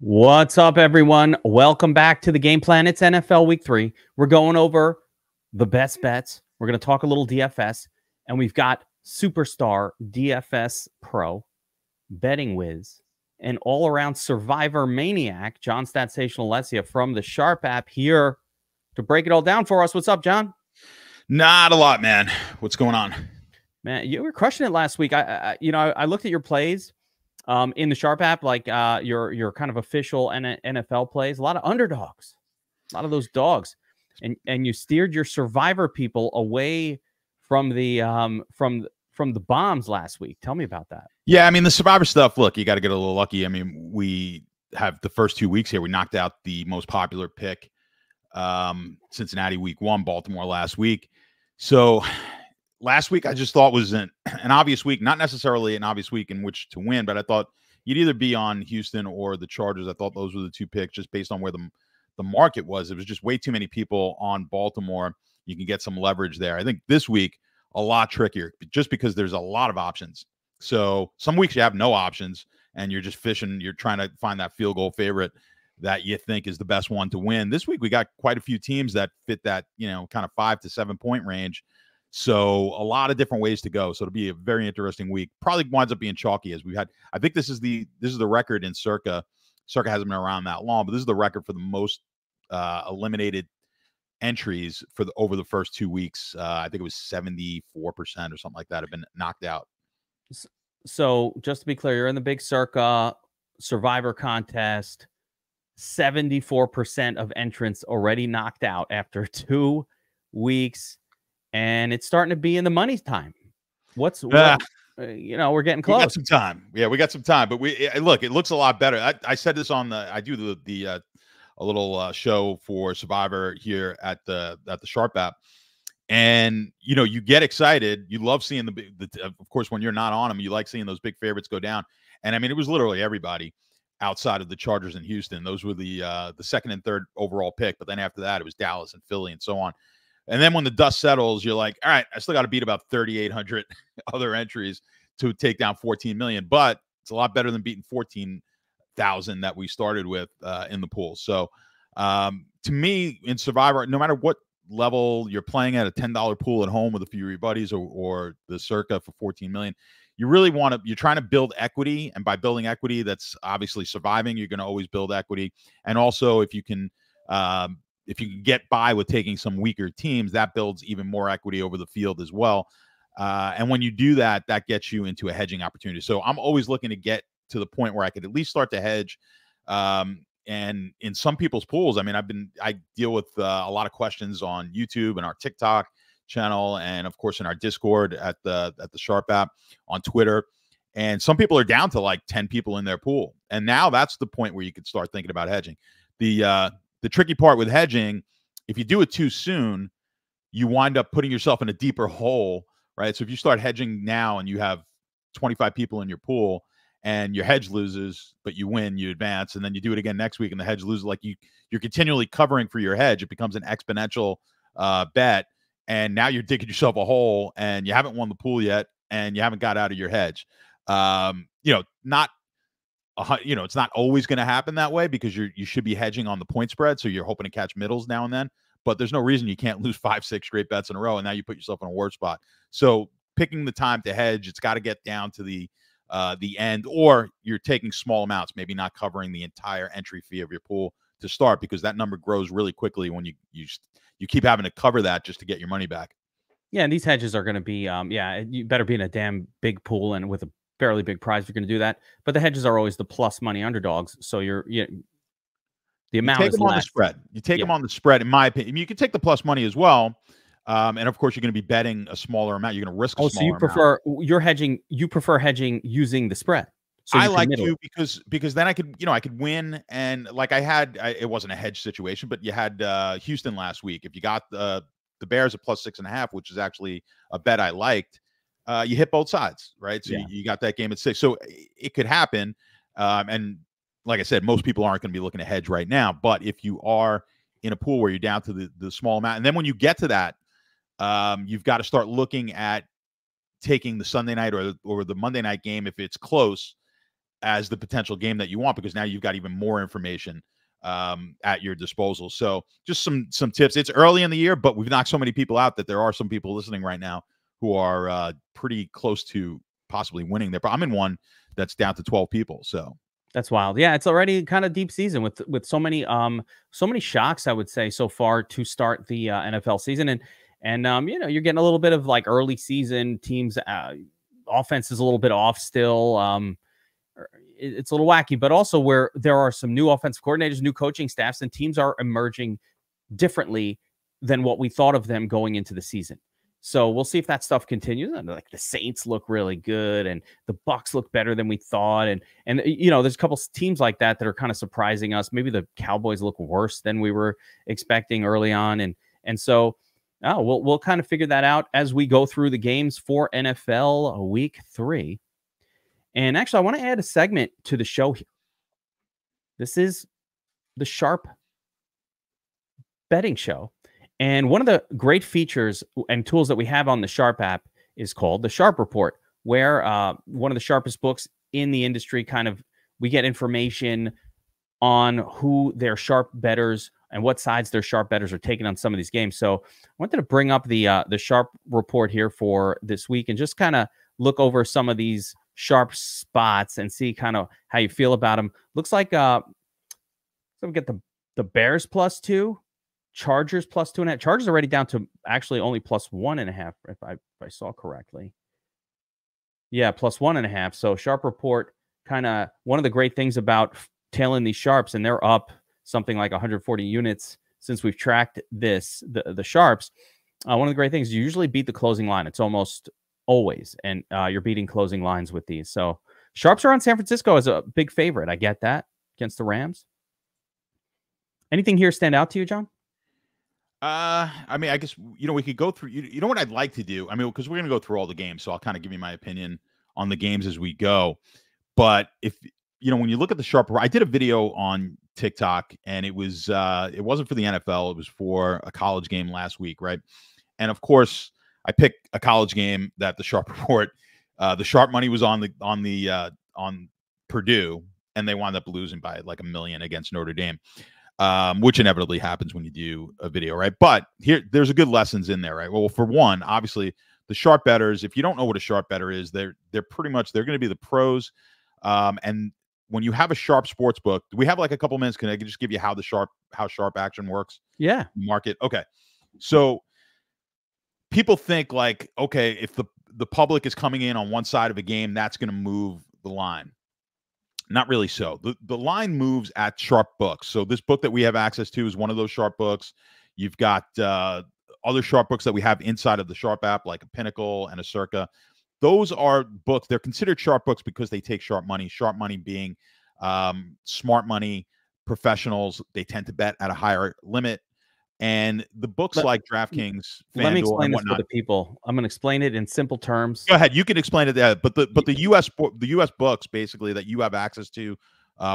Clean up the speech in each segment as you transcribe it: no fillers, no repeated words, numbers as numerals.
What's up, everyone? Welcome back to the Game Plan. It's NFL Week 3. We're going over the best bets. We're going to talk a little DFS, and we've got superstar DFS pro, betting whiz, and all-around survivor maniac, John Statsational Alesia from the Sharp app here to break it all down for us. What's up, John? Not a lot, man. What's going on? Man, you were crushing it last week. I looked at your plays. In the Sharp app, like your kind of official NFL plays, a lot of underdogs, a lot of those dogs, and you steered your survivor people away from the bombs last week. Tell me about that. Yeah, I mean the survivor stuff. Look, you got to get a little lucky. I mean, we have the first 2 weeks here. We knocked out the most popular pick, Cincinnati week 1, Baltimore last week. So last week, I just thought was an obvious week, not necessarily an obvious week in which to win, but I thought you'd either be on Houston or the Chargers. I thought those were the two picks just based on where the market was. It was just way too many people on Baltimore. You can get some leverage there. I think this week, a lot trickier just because there's a lot of options. So some weeks you have no options and you're just fishing. You're trying to find that field goal favorite that you think is the best one to win. This week, we got quite a few teams that fit that, kind of 5 to 7 point range. So a lot of different ways to go. So it'll be a very interesting week. Probably winds up being chalky as we've had. I think this is the record in Circa. Circa hasn't been around that long, but this is the record for the most eliminated entries for over the first 2 weeks. I think it was 74% or something like that have been knocked out. So just to be clear, you're in the big Circa Survivor contest. 74% of entrants already knocked out after 2 weeks. And it's starting to be in the money time. We're getting close. We got some time. Yeah, we got some time. But look, it looks a lot better. I said this on I do a little show for Survivor here at the Sharp app, and you get excited. You love seeing of course, when you're not on them, you like seeing those big favorites go down. And I mean, it was literally everybody outside of the Chargers and Houston. Those were the second and third overall pick. But then after that, it was Dallas and Philly and so on. And then when the dust settles, you're like, all right, I still got to beat about 3,800 other entries to take down 14 million. But it's a lot better than beating 14,000 that we started with in the pool. So to me, in Survivor, no matter what level you're playing at, a $10 pool at home with a few of your buddies or the Circa for 14 million, you're trying to build equity. And by building equity, that's obviously surviving. You're going to always build equity. And also if you can get by with taking some weaker teams, that builds even more equity over the field as well. And when you do that, that gets you into a hedging opportunity. So I'm always looking to get to the point where I could at least start to hedge. And in some people's pools, I mean, I deal with a lot of questions on YouTube and our TikTok channel, and of course in our Discord at the Sharp app on Twitter. And some people are down to like 10 people in their pool. And now that's the point where you could start thinking about hedging. The tricky part with hedging, if you do it too soon, you wind up putting yourself in a deeper hole, right? So if you start hedging now and you have 25 people in your pool and your hedge loses, but you win, you advance, and then you do it again next week and the hedge loses, like you're continually covering for your hedge. It becomes an exponential bet, and now you're digging yourself a hole and you haven't won the pool yet and you haven't got out of your hedge. It's not always going to happen that way because you should be hedging on the point spread. So you're hoping to catch middles now and then, but there's no reason you can't lose 5-6 straight bets in a row. And now you put yourself in a worse spot. So picking the time to hedge, it's got to get down to the end, or you're taking small amounts, maybe not covering the entire entry fee of your pool to start, because that number grows really quickly when you keep having to cover that just to get your money back. Yeah. And these hedges are going to be, you better be in a damn big pool and with a fairly big prize if you're going to do that. But the hedges are always the plus money underdogs. So the amount is less. On the spread. You take them on the spread, in my opinion. You can take the plus money as well. And of course, you're going to be betting a smaller amount. You're going to risk a smaller amount. You prefer hedging using the spread. So I like to because then I could win. And like it wasn't a hedge situation, but you had Houston last week. If you got the Bears at plus 6.5, which is actually a bet I liked, you hit both sides, right? So you got that game at 6. So it could happen. And like I said, most people aren't going to be looking to hedge right now. But if you are in a pool where you're down to the small amount, and then when you get to that, you've got to start looking at taking the Sunday night or the Monday night game if it's close as the potential game that you want, because now you've got even more information at your disposal. So just some tips. It's early in the year, but we've knocked so many people out that there are some people listening right now who are pretty close to possibly winning there. But I'm in one that's down to 12 people. So That's wild. Yeah, it's already kind of deep season with so many shocks, I would say, so far to start the NFL season. And you're getting a little bit of like early season teams offense is a little bit off still. It's a little wacky, but also where there are some new offensive coordinators, new coaching staffs, and teams are emerging differently than what we thought of them going into the season. So we'll see if that stuff continues. Like the Saints look really good, and the Bucs look better than we thought, and there's a couple teams like that are kind of surprising us. Maybe the Cowboys look worse than we were expecting early on, and so we'll kind of figure that out as we go through the games for NFL Week 3. And actually, I want to add a segment to the show here. This is the Sharp Betting Show. And one of the great features and tools that we have on the Sharp app is called the Sharp Report, where one of the sharpest books in the industry we get information on who their sharp bettors and what sides their sharp bettors are taking on some of these games. So I wanted to bring up the Sharp Report here for this week and just kind of look over some of these sharp spots and see kind of how you feel about them. Looks like so we get the Bears +2, Chargers +2.5. Chargers already down to actually only +1.5 if I saw correctly. Yeah, +1.5. So Sharp Report, kind of one of the great things about tailing these sharps, and they're up something like 140 units since we've tracked the sharps. One of the great things, you usually beat the closing line. It's almost always, and you're beating closing lines with these. So sharps are on San Francisco as a big favorite. I get that against the Rams. Anything here stand out to you, John? I mean, I guess, we could go through, you know what I'd like to do? I mean, because we're going to go through all the games, so I'll kind of give you my opinion on the games as we go. But if, when you look at the Sharp, I did a video on TikTok, and it wasn't for the NFL. It was for a college game last week, right? And of course, I picked a college game that the Sharp Report, the sharp money was on Purdue, and they wound up losing by like 1 million against Notre Dame, which inevitably happens when you do a video, right? But there's a good lessons in there, right? Well, for one, obviously, the sharp bettors, if you don't know what a sharp bettor is, they're going to be the pros. And when you have a sharp sports book, do we have like a couple minutes? Can I just give you how sharp action works? Yeah. Market. Okay. So people think like, okay, if the public is coming in on one side of a game, that's going to move the line. Not really so. The line moves at sharp books. So this book that we have access to is one of those sharp books. You've got other sharp books that we have inside of the Sharp app, like a Pinnacle and a Circa. Those are books. They're considered sharp books because they take sharp money. Sharp money being smart money professionals. They tend to bet at a higher limit. And the books like DraftKings, FanDuel, let me explain and this whatnot, for the people. I'm going to explain it in simple terms. Go ahead. You can explain it there. But the U.S. books basically that you have access to,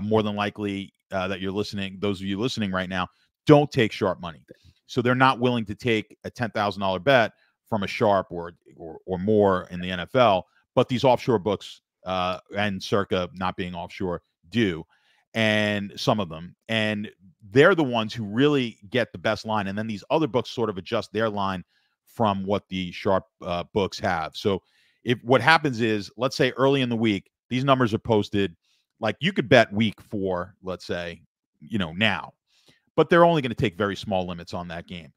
more than likely that you're listening, those of you listening right now, don't take sharp money. So they're not willing to take a $10,000 bet from a sharp or more in the NFL. But these offshore books and Circa not being offshore do, and some of them, and they're the ones who really get the best line. And then these other books sort of adjust their line from what the sharp books have. So if what happens is, let's say early in the week, these numbers are posted, like you could bet week 4, let's say, now, but they're only going to take very small limits on that game.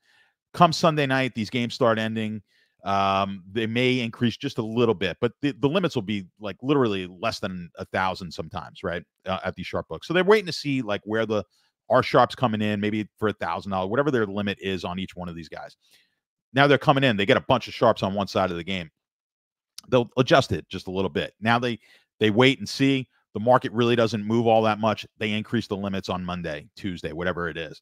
Come Sunday night, these games start ending. They may increase just a little bit, but the limits will be like literally less than 1,000 sometimes, right? At these sharp books. So they're waiting to see like where our sharps coming in, maybe for $1,000, whatever their limit is on each one of these guys. Now they're coming in, they get a bunch of sharps on one side of the game. They'll adjust it just a little bit. Now they wait and see. The market really doesn't move all that much. They increase the limits on Monday, Tuesday, whatever it is.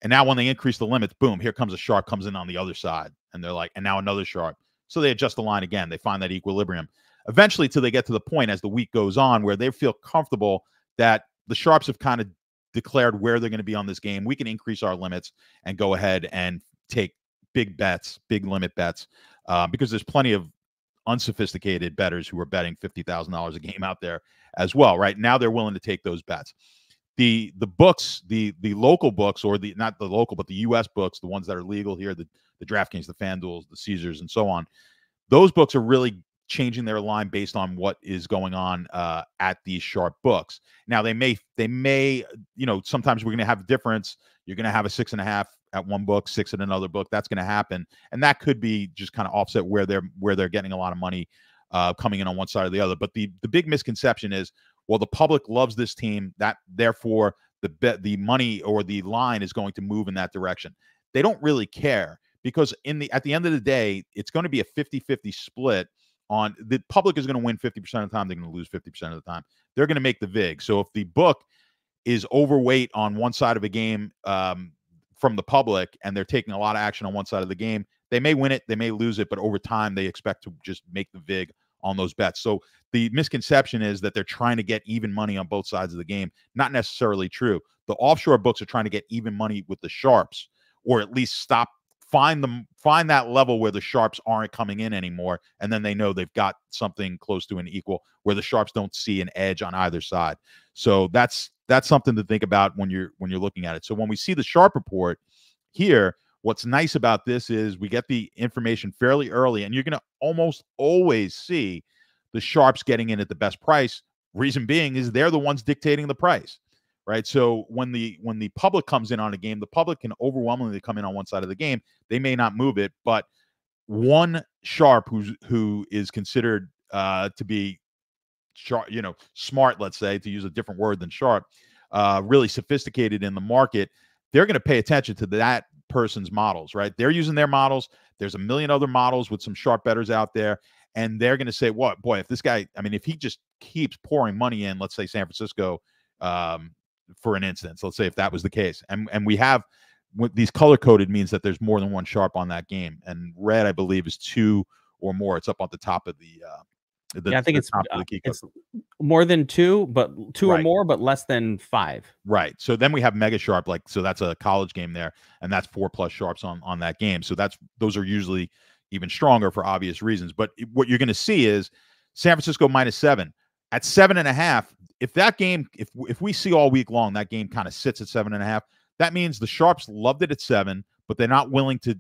And now when they increase the limits, boom, here comes a sharp, comes in on the other side. And they're like, and now another sharp. So they adjust the line again. They find that equilibrium. Eventually, till they get to the point as the week goes on where they feel comfortable that the sharps have kind of declared where they're going to be on this game. We can increase our limits and go ahead and take big bets, big limit bets, because there's plenty of unsophisticated bettors who are betting $50,000 a game out there as well. Right now, they're willing to take those bets. The books, the local books, or the not the local, but the U.S. books, the ones that are legal here, the DraftKings, the FanDuels, the Caesars, and so on. Those books are really changing their line based on what is going on at these sharp books. Now they may, sometimes we're going to have a difference. You're going to have a 6.5 at one book, 6 at another book. That's going to happen, and that could be just kind of offset where they're getting a lot of money coming in on one side or the other. But the big misconception is, well, the public loves this team, that therefore the money or the line is going to move in that direction. They don't really care, because at the end of the day, it's going to be a 50-50 split. On the public is going to win 50% of the time. They're going to lose 50% of the time. They're going to make the vig. So if the book is overweight on one side of a game from the public, and they're taking a lot of action on one side of the game, they may win it, they may lose it, but over time they expect to just make the vig on those bets. So the misconception is that they're trying to get even money on both sides of the game. Not necessarily true. The offshore books are trying to get even money with the sharps, or at least find that level where the sharps aren't coming in anymore, and then they know they've got something close to an equal where the sharps don't see an edge on either side. So that's something to think about when you're looking at it. So when we see the sharp report here, what's nice about this is we get the information fairly early, and you're going to almost always see the sharps getting in at the best price. Reason being is they're the ones dictating the price. Right. So when the public comes in on a game, the public can overwhelmingly come in on one side of the game. They may not move it, but one sharp who is considered to be sharp, smart, let's say, to use a different word than sharp, really sophisticated in the market, they're going to pay attention to that person's models. Right. They're using their models. There's a million other models with some sharp bettors out there. And they're going to say, what, boy, if this guy, if he just keeps pouring money in, let's say San Francisco, for an instance, let's say if that was the case, and we have these color coded means that there's more than one sharp on that game, and red, I believe, is 2 or more. It's up on the top of the I think it's more than 2, but 2 right. or more, but less than 5. Right. So then we have mega sharp, so that's a college game there, and that's 4+ sharps on that game. So those are usually even stronger for obvious reasons. But what you're going to see is San Francisco -7 at 7.5. If that game, if we see all week long that game kind of sits at 7.5, that means the sharps loved it at 7, but they're not willing to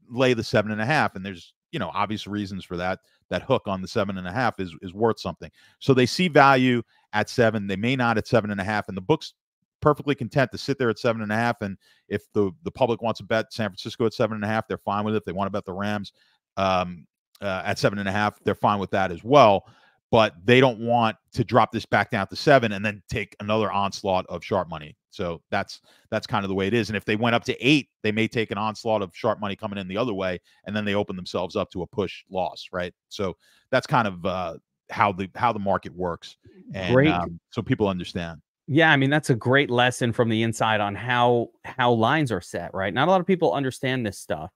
lay the 7.5. And there's obvious reasons for that. That hook on the 7.5 is worth something. So they see value at 7. They may not at 7.5, and the book's perfectly content to sit there at 7.5. And if the public wants to bet San Francisco at 7.5, they're fine with it. If they want to bet the Rams at 7.5, they're fine with that as well. But they don't want to drop this back down to 7 and then take another onslaught of sharp money. So that's kind of the way it is. And if they went up to 8, they may take an onslaught of sharp money coming in the other way, and then they open themselves up to a push loss, right? So that's kind of how the market works, and so people understand. Yeah, that's a great lesson from the inside on how lines are set, right? Not a lot of people understand this stuff.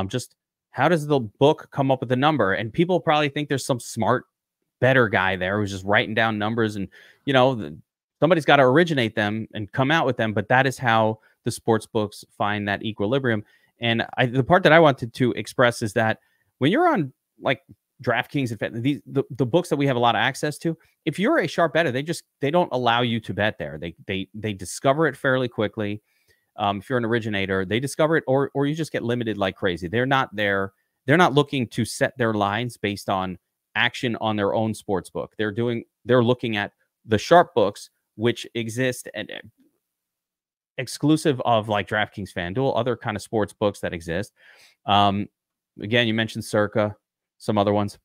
Just how does the book come up with the number? And people probably think there's some smart better guy there who's just writing down numbers, and somebody's got to originate them and come out with them. But that is how the sports books find that equilibrium. And the part that I wanted to express is that when you're on like DraftKings and the books that we have a lot of access to, if you're a sharp bettor, they don't allow you to bet there. They discover it fairly quickly. If you're an originator, they discover it, or you just get limited like crazy. They're not looking to set their lines based on action on their own sports book. They're looking at the sharp books, which exist and exclusive of like DraftKings, FanDuel, other kind of sports books that exist. Again, you mentioned Circa, some other ones.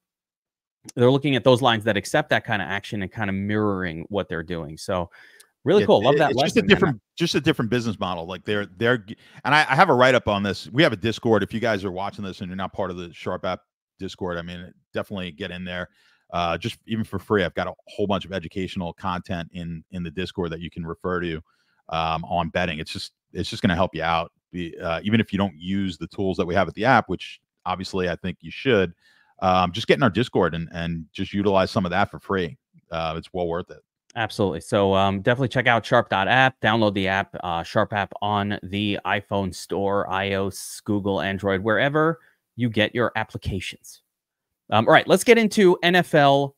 They're looking at those lines that accept that kind of action and kind of mirroring what they're doing. So really cool. Love that. It's lesson, just a different business model. Like they're, and I have a write-up on this. We have a Discord. If you guys are watching this and you're not part of the Sharp app Discord, definitely get in there. Just even for free, I've got a whole bunch of educational content in the Discord that you can refer to on betting. It's just going to help you out. Even if you don't use the tools that we have at the app, which obviously I think you should, just get in our Discord and just utilize some of that for free. It's well worth it. Absolutely. So definitely check out sharp.app, download the app, Sharp app on the iPhone store, iOS, Google, Android, wherever you get your applications. All right, let's get into NFL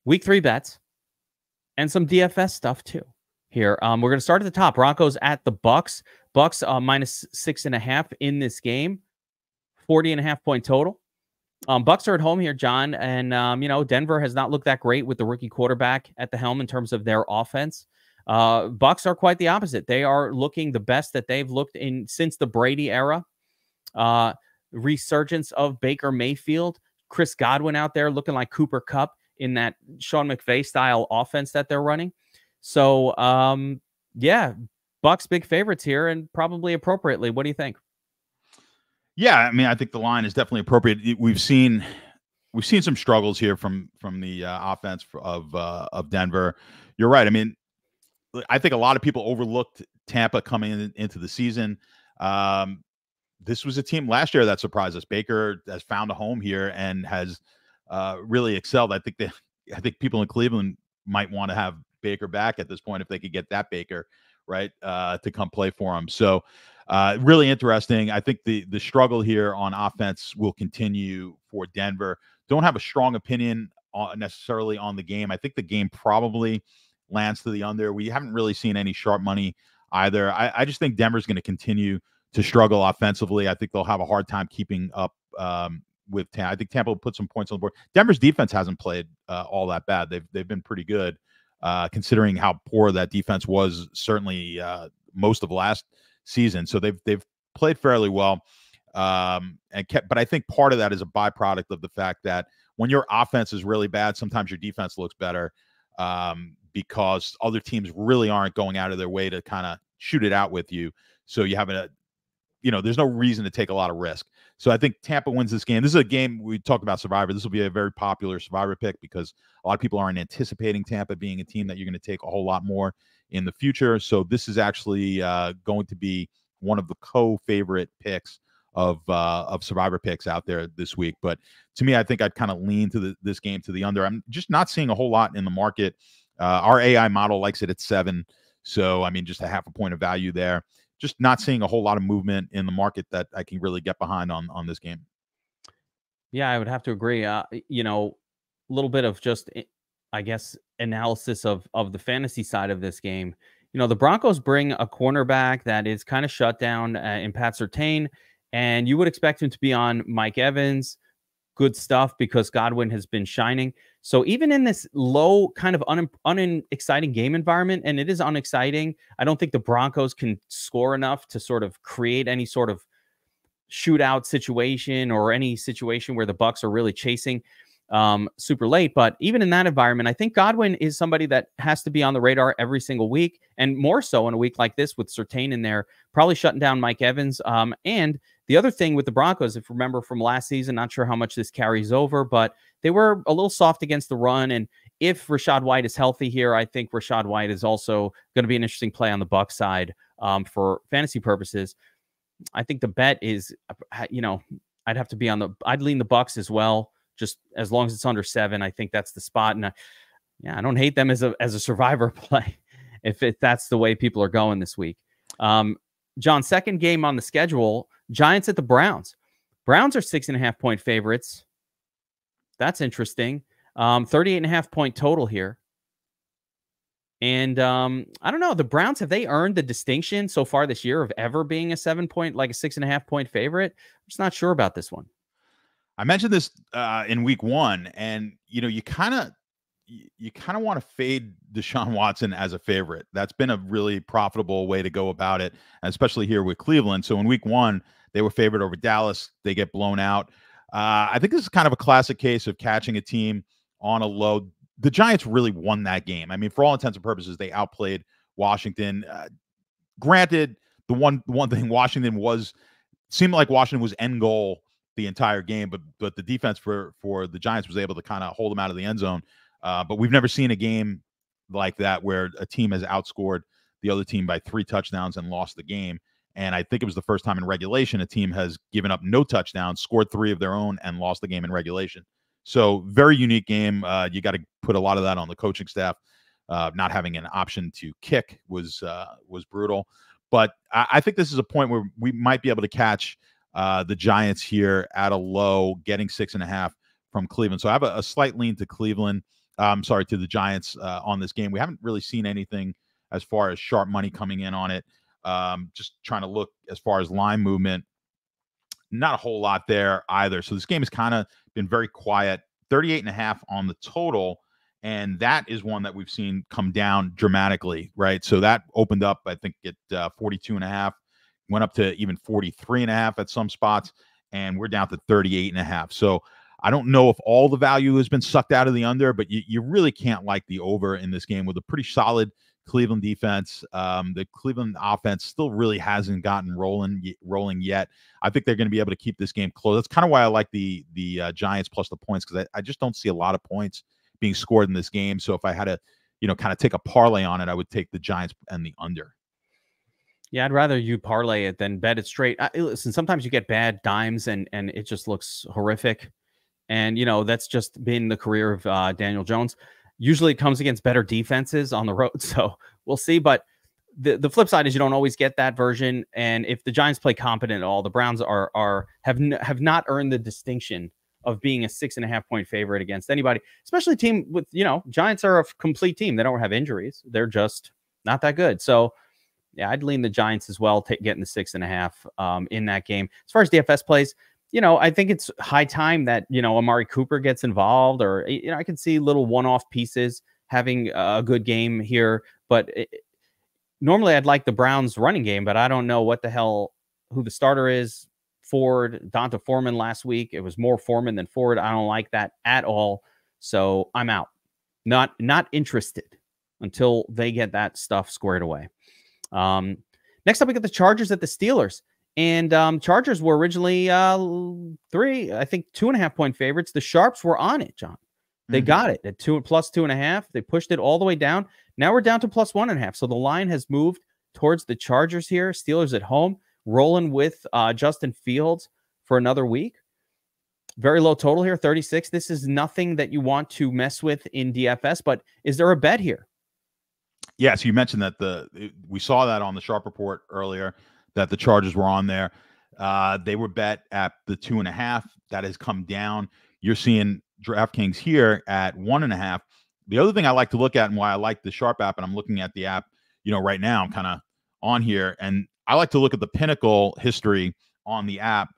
Week 3 bets and some DFS stuff too. Here, we're going to start at the top. Broncos at the Bucks. Bucks minus 6.5 in this game. 40.5 point total. Bucks are at home here, John, and Denver has not looked that great with the rookie quarterback at the helm in terms of their offense. Bucks are quite the opposite. They are looking the best that they've looked in since the Brady era. Resurgence of Baker Mayfield, Chris Godwin out there looking like Cooper Kupp in that Sean McVay style offense that they're running. So, yeah, Bucks big favorites here and probably appropriately. What do you think? Yeah, I mean, I think the line is definitely appropriate. We've seen some struggles here from the offense of Denver. You're right. I mean, I think a lot of people overlooked Tampa coming into the season. This was a team last year that surprised us. Baker has found a home here and has really excelled. I think people in Cleveland might want to have Baker back at this point if they could get that Baker right to come play for them. So really interesting. I think the struggle here on offense will continue for Denver. Don't have a strong opinion necessarily on the game. I think the game probably lands to the under. We haven't really seen any sharp money either. I just think Denver's going to continue to struggle offensively. I think they'll have a hard time keeping up with Tampa. I think Tampa will put some points on the board. Denver's defense hasn't played all that bad. They've been pretty good considering how poor that defense was certainly most of last season. So they've played fairly well but I think part of that is a byproduct of the fact that when your offense is really bad, sometimes your defense looks better because other teams really aren't going out of their way to kind of shoot it out with you. So you have there's no reason to take a lot of risk. So I think Tampa wins this game. This is a game we talked about Survivor. This will be a very popular Survivor pick because a lot of people aren't anticipating Tampa being a team that you're going to take a whole lot more in the future. So this is actually going to be one of the co-favorite picks of Survivor picks out there this week. But to me, I think I'd kind of lean to this game to the under. I'm just not seeing a whole lot in the market. Our AI model likes it at 7. So, I mean, just a half a point of value there. Just not seeing a whole lot of movement in the market that I can really get behind on this game. Yeah, I would have to agree. A little bit of just, I guess, analysis of the fantasy side of this game. The Broncos bring a cornerback that is kind of shut down in Pat Surtain, and you would expect him to be on Mike Evans. Good stuff because Godwin has been shining. So even in this low kind of unexciting game environment, and it is unexciting, I don't think the Broncos can score enough to sort of create any sort of shootout situation or any situation where the Bucs are really chasing super late. But even in that environment, I think Godwin is somebody that has to be on the radar every single week, and more so in a week like this with Surtain in there, probably shutting down Mike Evans. And the other thing with the Broncos, if you remember from last season, not sure how much this carries over, but they were a little soft against the run. And if Rachaad White is healthy here, I think Rachaad White is also going to be an interesting play on the Bucs side for fantasy purposes. I think the bet is, I'd have to be I'd lean the Bucs as well, just as long as it's under 7. I think that's the spot. And I don't hate them as a survivor play if that's the way people are going this week. John, second game on the schedule, Giants at the Browns. Browns are 6.5 point favorites. That's interesting. 38.5 point total here. And I don't know, the Browns, have they earned the distinction so far this year of ever being a 6.5 point favorite? I'm just not sure about this one. I mentioned this in week 1, and you kind of want to fade Deshaun Watson as a favorite. That's been a really profitable way to go about it, especially here with Cleveland. So in week 1, they were favored over Dallas. They get blown out. I think this is kind of a classic case of catching a team on a low. The Giants really won that game. I mean, for all intents and purposes, they outplayed Washington. Granted, the one thing seemed like Washington was end goal the entire game, but the defense for the Giants was able to kind of hold them out of the end zone. But we've never seen a game like that where a team has outscored the other team by 3 touchdowns and lost the game. And I think it was the first time in regulation a team has given up no touchdowns, scored 3 of their own, and lost the game in regulation. So very unique game. You got to put a lot of that on the coaching staff. Not having an option to kick was brutal. But I think this is a point where we might be able to catch the Giants here at a low, getting 6.5. Cleveland. So I have a slight lean to Cleveland. Sorry, to the Giants on this game. We haven't really seen anything as far as sharp money coming in on it. Just trying to look as far as line movement. Not a whole lot there either. So this game has kind of been very quiet. 38.5 on the total. And that is one that we've seen come down dramatically, right? So that opened up, I think, at 42.5, went up to even 43.5 at some spots, and we're down to 38.5. So I don't know if all the value has been sucked out of the under, but you really can't like the over in this game with a pretty solid Cleveland defense. The Cleveland offense still really hasn't gotten rolling yet. I think they're going to be able to keep this game close. That's kind of why I like the Giants plus the points, because I just don't see a lot of points being scored in this game. So if I had to, kind of take a parlay on it, I would take the Giants and the under. Yeah, I'd rather you parlay it than bet it straight. Listen, sometimes you get bad dimes and it just looks horrific. And, that's just been the career of Daniel Jones. Usually it comes against better defenses on the road. So we'll see. But the flip side is you don't always get that version. And if the Giants play competent at all, the Browns have not earned the distinction of being a 6.5 point favorite against anybody, especially a team with, Giants are a complete team. They don't have injuries. They're just not that good. So yeah, I'd lean the Giants as well, getting the 6.5 in that game. As far as DFS plays, I think it's high time that, Amari Cooper gets involved, or, I can see little one-off pieces having a good game here. But normally I'd like the Browns running game, but I don't know who the starter is. Ford, Donta Foreman last week. It was more Foreman than Ford. I don't like that at all. So I'm out. Not interested until they get that stuff squared away. Next up, we got the Chargers at the Steelers. And Chargers were originally 2.5 point favorites. The Sharps were on it, John. They got it at plus 2.5. They pushed it all the way down. Now we're down to plus 1.5. So the line has moved towards the Chargers here. Steelers at home, rolling with Justin Fields for another week. Very low total here, 36. This is nothing that you want to mess with in DFS, but is there a bet here? Yeah, so you mentioned that we saw that on the Sharp Report earlier, that the Chargers were on there. They were bet at the 2.5. That has come down. You're seeing DraftKings here at 1.5. The other thing I like to look at, and why I like the Sharp app, and I'm looking at the app, right now, I'm kind of on here, and I like to look at the Pinnacle history on the app,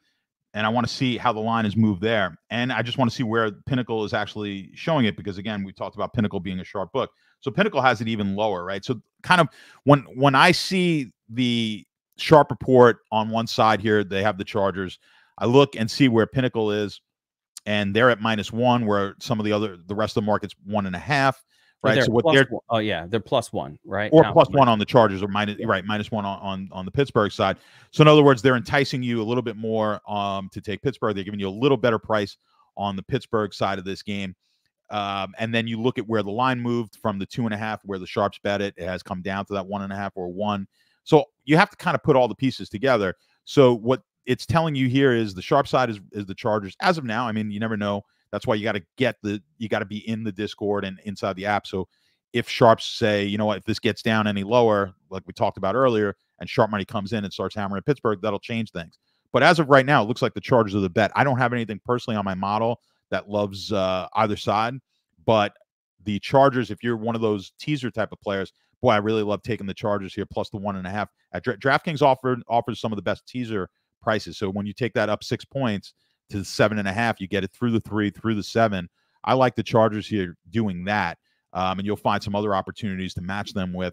and I want to see how the line has moved there. And I just want to see where Pinnacle is actually showing it, because, again, we talked about Pinnacle being a sharp book. So Pinnacle has it even lower, right? So kind of when I see the Sharp Report on one side here, they have the Chargers, I look and see where Pinnacle is, and they're at -1, where some of the rest of the market's 1.5, right? So what they're +1, right? Or +1 on the Chargers, or -1 on the Pittsburgh side. So in other words, they're enticing you a little bit more to take Pittsburgh. They're giving you a little better price on the Pittsburgh side of this game. And then you look at where the line moved from the 2.5, where the Sharps bet it has come down to that 1.5 or 1. So you have to kind of put all the pieces together. So what it's telling you here is the Sharp side is the Chargers as of now. I mean, you never know. That's why you got to be in the Discord and inside the app. So if Sharps say, if this gets down any lower, like we talked about earlier, and Sharp money comes in and starts hammering Pittsburgh, that'll change things. But as of right now, it looks like the Chargers are the bet. I don't have anything personally on my model that loves either side, but the Chargers, if you're one of those teaser type of players, boy, I really love taking the Chargers here plus the 1.5. DraftKings offers some of the best teaser prices. So when you take that up 6 points to 7.5, you get it through the 3, through the 7. I like the Chargers here doing that, and you'll find some other opportunities to match them with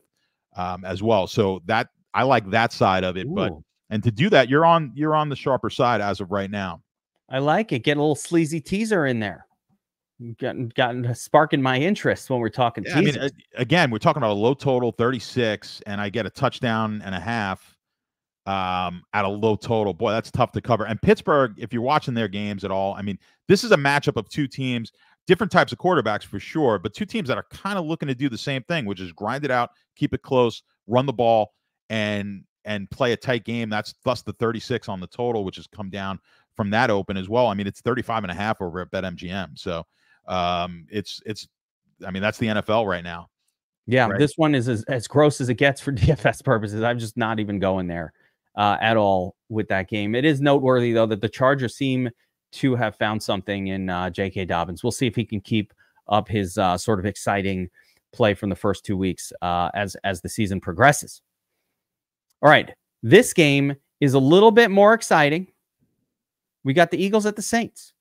as well. So that I like that side of it. Ooh. And to do that, you're on the sharper side as of right now. I like it. Get a little sleazy teaser in there. Gotten sparking my interest when we're talking teasers. I mean, again, we're talking about a low total, 36, and I get a touchdown and a half at a low total. Boy, that's tough to cover. And Pittsburgh, if you're watching their games at all, I mean, this is a matchup of two teams, different types of quarterbacks for sure, but two teams that are kind of looking to do the same thing, which is grind it out, keep it close, run the ball, and play a tight game. That's thus the 36 on the total, which has come down from that open as well. I mean, it's 35.5 over at BetMGM. So it's I mean, that's the NFL right now. Yeah, right? This one is as gross as it gets for DFS purposes. I'm just not even going there at all with that game. It is noteworthy, though, that the Chargers seem to have found something in J.K. Dobbins. We'll see if he can keep up his sort of exciting play from the first 2 weeks as the season progresses. All right, this game is a little bit more exciting. We got the Eagles at the Saints,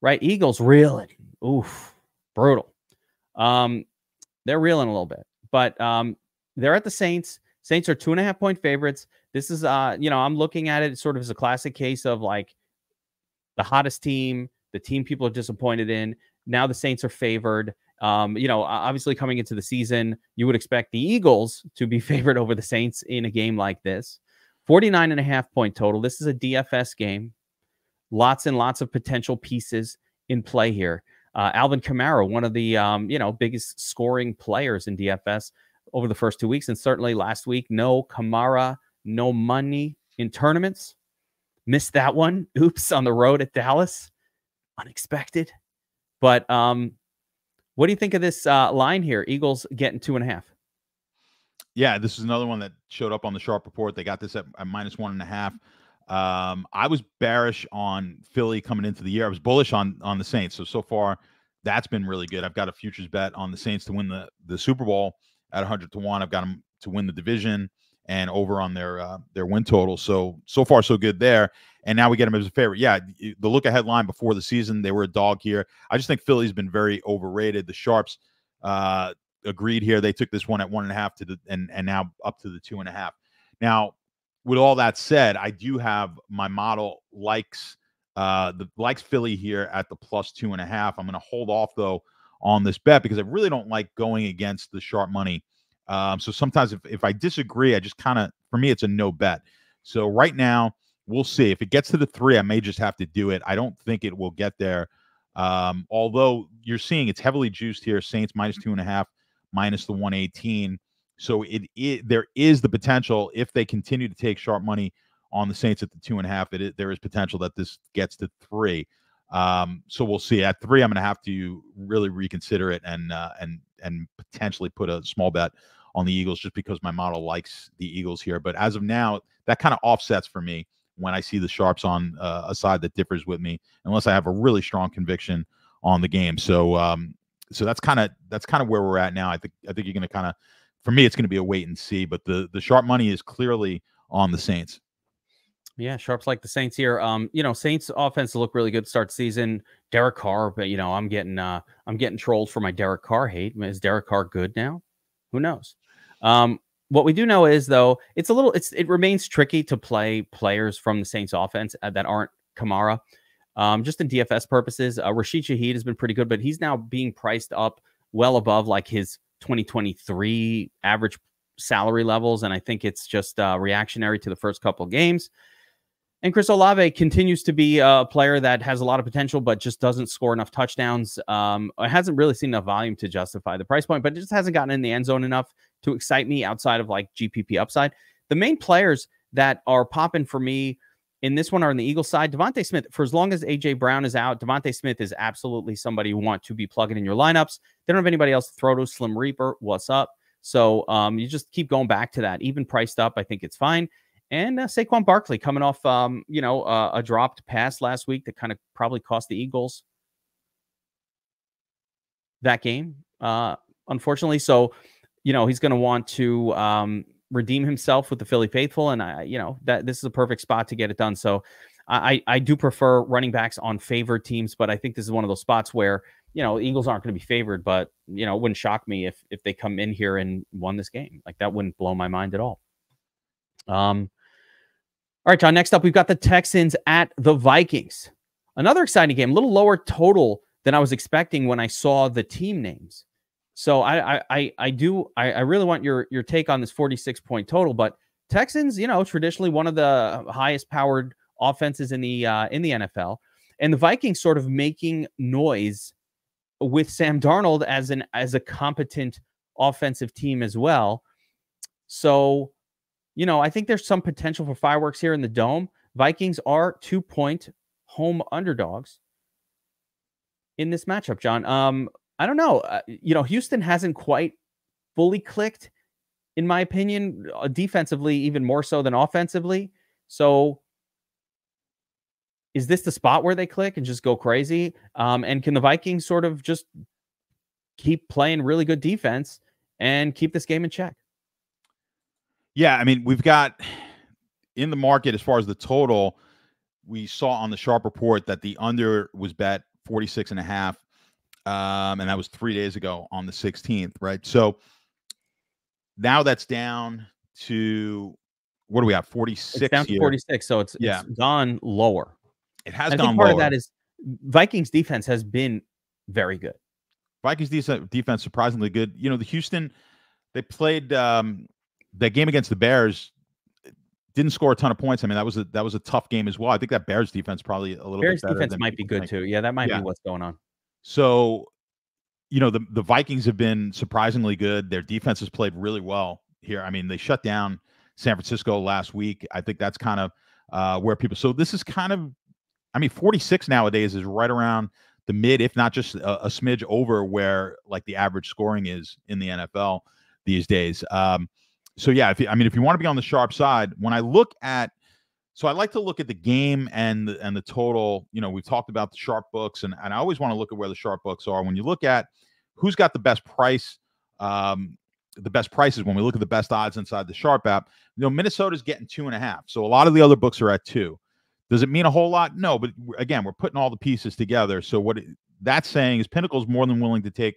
right? Eagles reeling. Oof, brutal. They're reeling a little bit, but they're at the Saints. Saints are 2.5-point favorites. This is, I'm looking at it sort of as a classic case of like the hottest team, the team people are disappointed in. Now the Saints are favored. Obviously coming into the season, you would expect the Eagles to be favored over the Saints in a game like this. 49.5-point total. This is a DFS game. Lots and lots of potential pieces in play here. Alvin Kamara, one of the biggest scoring players in DFS over the first 2 weeks, and certainly last week. No Kamara, no money in tournaments. Missed that one. Oops, on the road at Dallas. Unexpected. But what do you think of this line here? Eagles getting 2.5. Yeah, this is another one that showed up on the Sharp Report. They got this at -1.5. I was bearish on Philly coming into the year. I was bullish on the Saints. So far, that's been really good. I've got a futures bet on the Saints to win the Super Bowl at 100 to 1. I've got them to win the division and over on their win total. So far, so good there. And now we get them as a favorite. Yeah, the look ahead line before the season, they were a dog here. I just think Philly's been very overrated. The Sharps agreed here. They took this one at 1.5 and now up to the 2.5. Now, with all that said, I do have my model likes Philly here at the +2.5. I'm going to hold off though on this bet because I really don't like going against the sharp money. So sometimes if I disagree, I just for me, it's a no bet. So right now, we'll see. If it gets to the 3, I may just have to do it. I don't think it will get there. Although you're seeing it's heavily juiced here. Saints -2.5, minus the 118. So there is the potential if they continue to take sharp money on the Saints at the 2.5. There is potential that this gets to 3. So we'll see. At 3, I'm going to have to really reconsider it and potentially put a small bet on the Eagles just because my model likes the Eagles here. But as of now, that kind of offsets for me when I see the sharps on a side that differs with me, unless I have a really strong conviction on the game. So that's kind of where we're at now. I think you're going to for me, it's going to be a wait and see. But the sharp money is clearly on the Saints. Yeah, sharps like the Saints here. Saints offense look really good to start the season. Derek Carr, but I'm getting trolled for my Derek Carr hate. Is Derek Carr good now? Who knows? What we do know is though, it remains tricky to play players from the Saints offense that aren't Kamara. Just in DFS purposes, Rashid Shaheed has been pretty good, but he's now being priced up well above like his 2023 average salary levels, and I think it's just reactionary to the first couple of games. And Chris Olave continues to be a player that has a lot of potential, but just doesn't score enough touchdowns. It hasn't really seen enough volume to justify the price point, but it just hasn't gotten in the end zone enough to excite me outside of like GPP upside. The main players that are popping for me in this one are on the Eagles side. Devontae Smith, for as long as A.J. Brown is out, Devontae Smith is absolutely somebody you want to be plugging in your lineups. They don't have anybody else to throw to. Slim Reaper, what's up? So you just keep going back to that. Even priced up, I think it's fine. And Saquon Barkley coming off, a dropped pass last week that kind of probably cost the Eagles that game, unfortunately. So, he's going to want to redeem himself with the Philly faithful. And, that this is a perfect spot to get it done. So I do prefer running backs on favored teams, but I think this is one of those spots where, Eagles aren't going to be favored, but, it wouldn't shock me if they come in here and won this game. Like that wouldn't blow my mind at all. All right, John, next up, we've got the Texans at the Vikings. Another exciting game, a little lower total than I was expecting when I saw the team names. So I really want your take on this 46-point total, but Texans, traditionally one of the highest powered offenses in the NFL, and the Vikings sort of making noise with Sam Darnold as a competent offensive team as well. So, I think there's some potential for fireworks here in the Dome. Vikings are 2-point home underdogs in this matchup, John. I don't know. Houston hasn't quite fully clicked, in my opinion, defensively, even more so than offensively. So is this the spot where they click and just go crazy? And can the Vikings sort of just keep playing really good defense and keep this game in check? Yeah, I mean, we've got in the market as far as the total, we saw on the Sharp report that the under was bet 46.5. And that was 3 days ago on the 16th, right? So now that's down to, what do we have? 46 It's down to here. 46, so it's gone lower. It has I gone think part lower. of that is Vikings defense has been very good. Vikings defense surprisingly good. You know, the Houston, they played that game against the Bears, didn't score a ton of points. I mean, that was a tough game as well. I think that Bears defense probably a little bit better. Bears defense might be good too. Yeah, that might be what's going on. So, you know, the Vikings have been surprisingly good. Their defense has played really well here. I mean, they shut down San Francisco last week. I think that's kind of where people. So this is kind of, I mean, 46 nowadays is right around the mid, if not just a smidge over where like the average scoring is in the NFL these days. So yeah, if you want to be on the sharp side, when I look at, so I like to look at the game and the total. You know, we've talked about the sharp books, and I always want to look at where the sharp books are. When you look at who's got the best price, the best prices, when we look at the best odds inside the sharp app, you know, Minnesota's getting 2.5. So a lot of the other books are at 2. Does it mean a whole lot? No, but again, we're putting all the pieces together. So what that's saying is Pinnacle's more than willing to take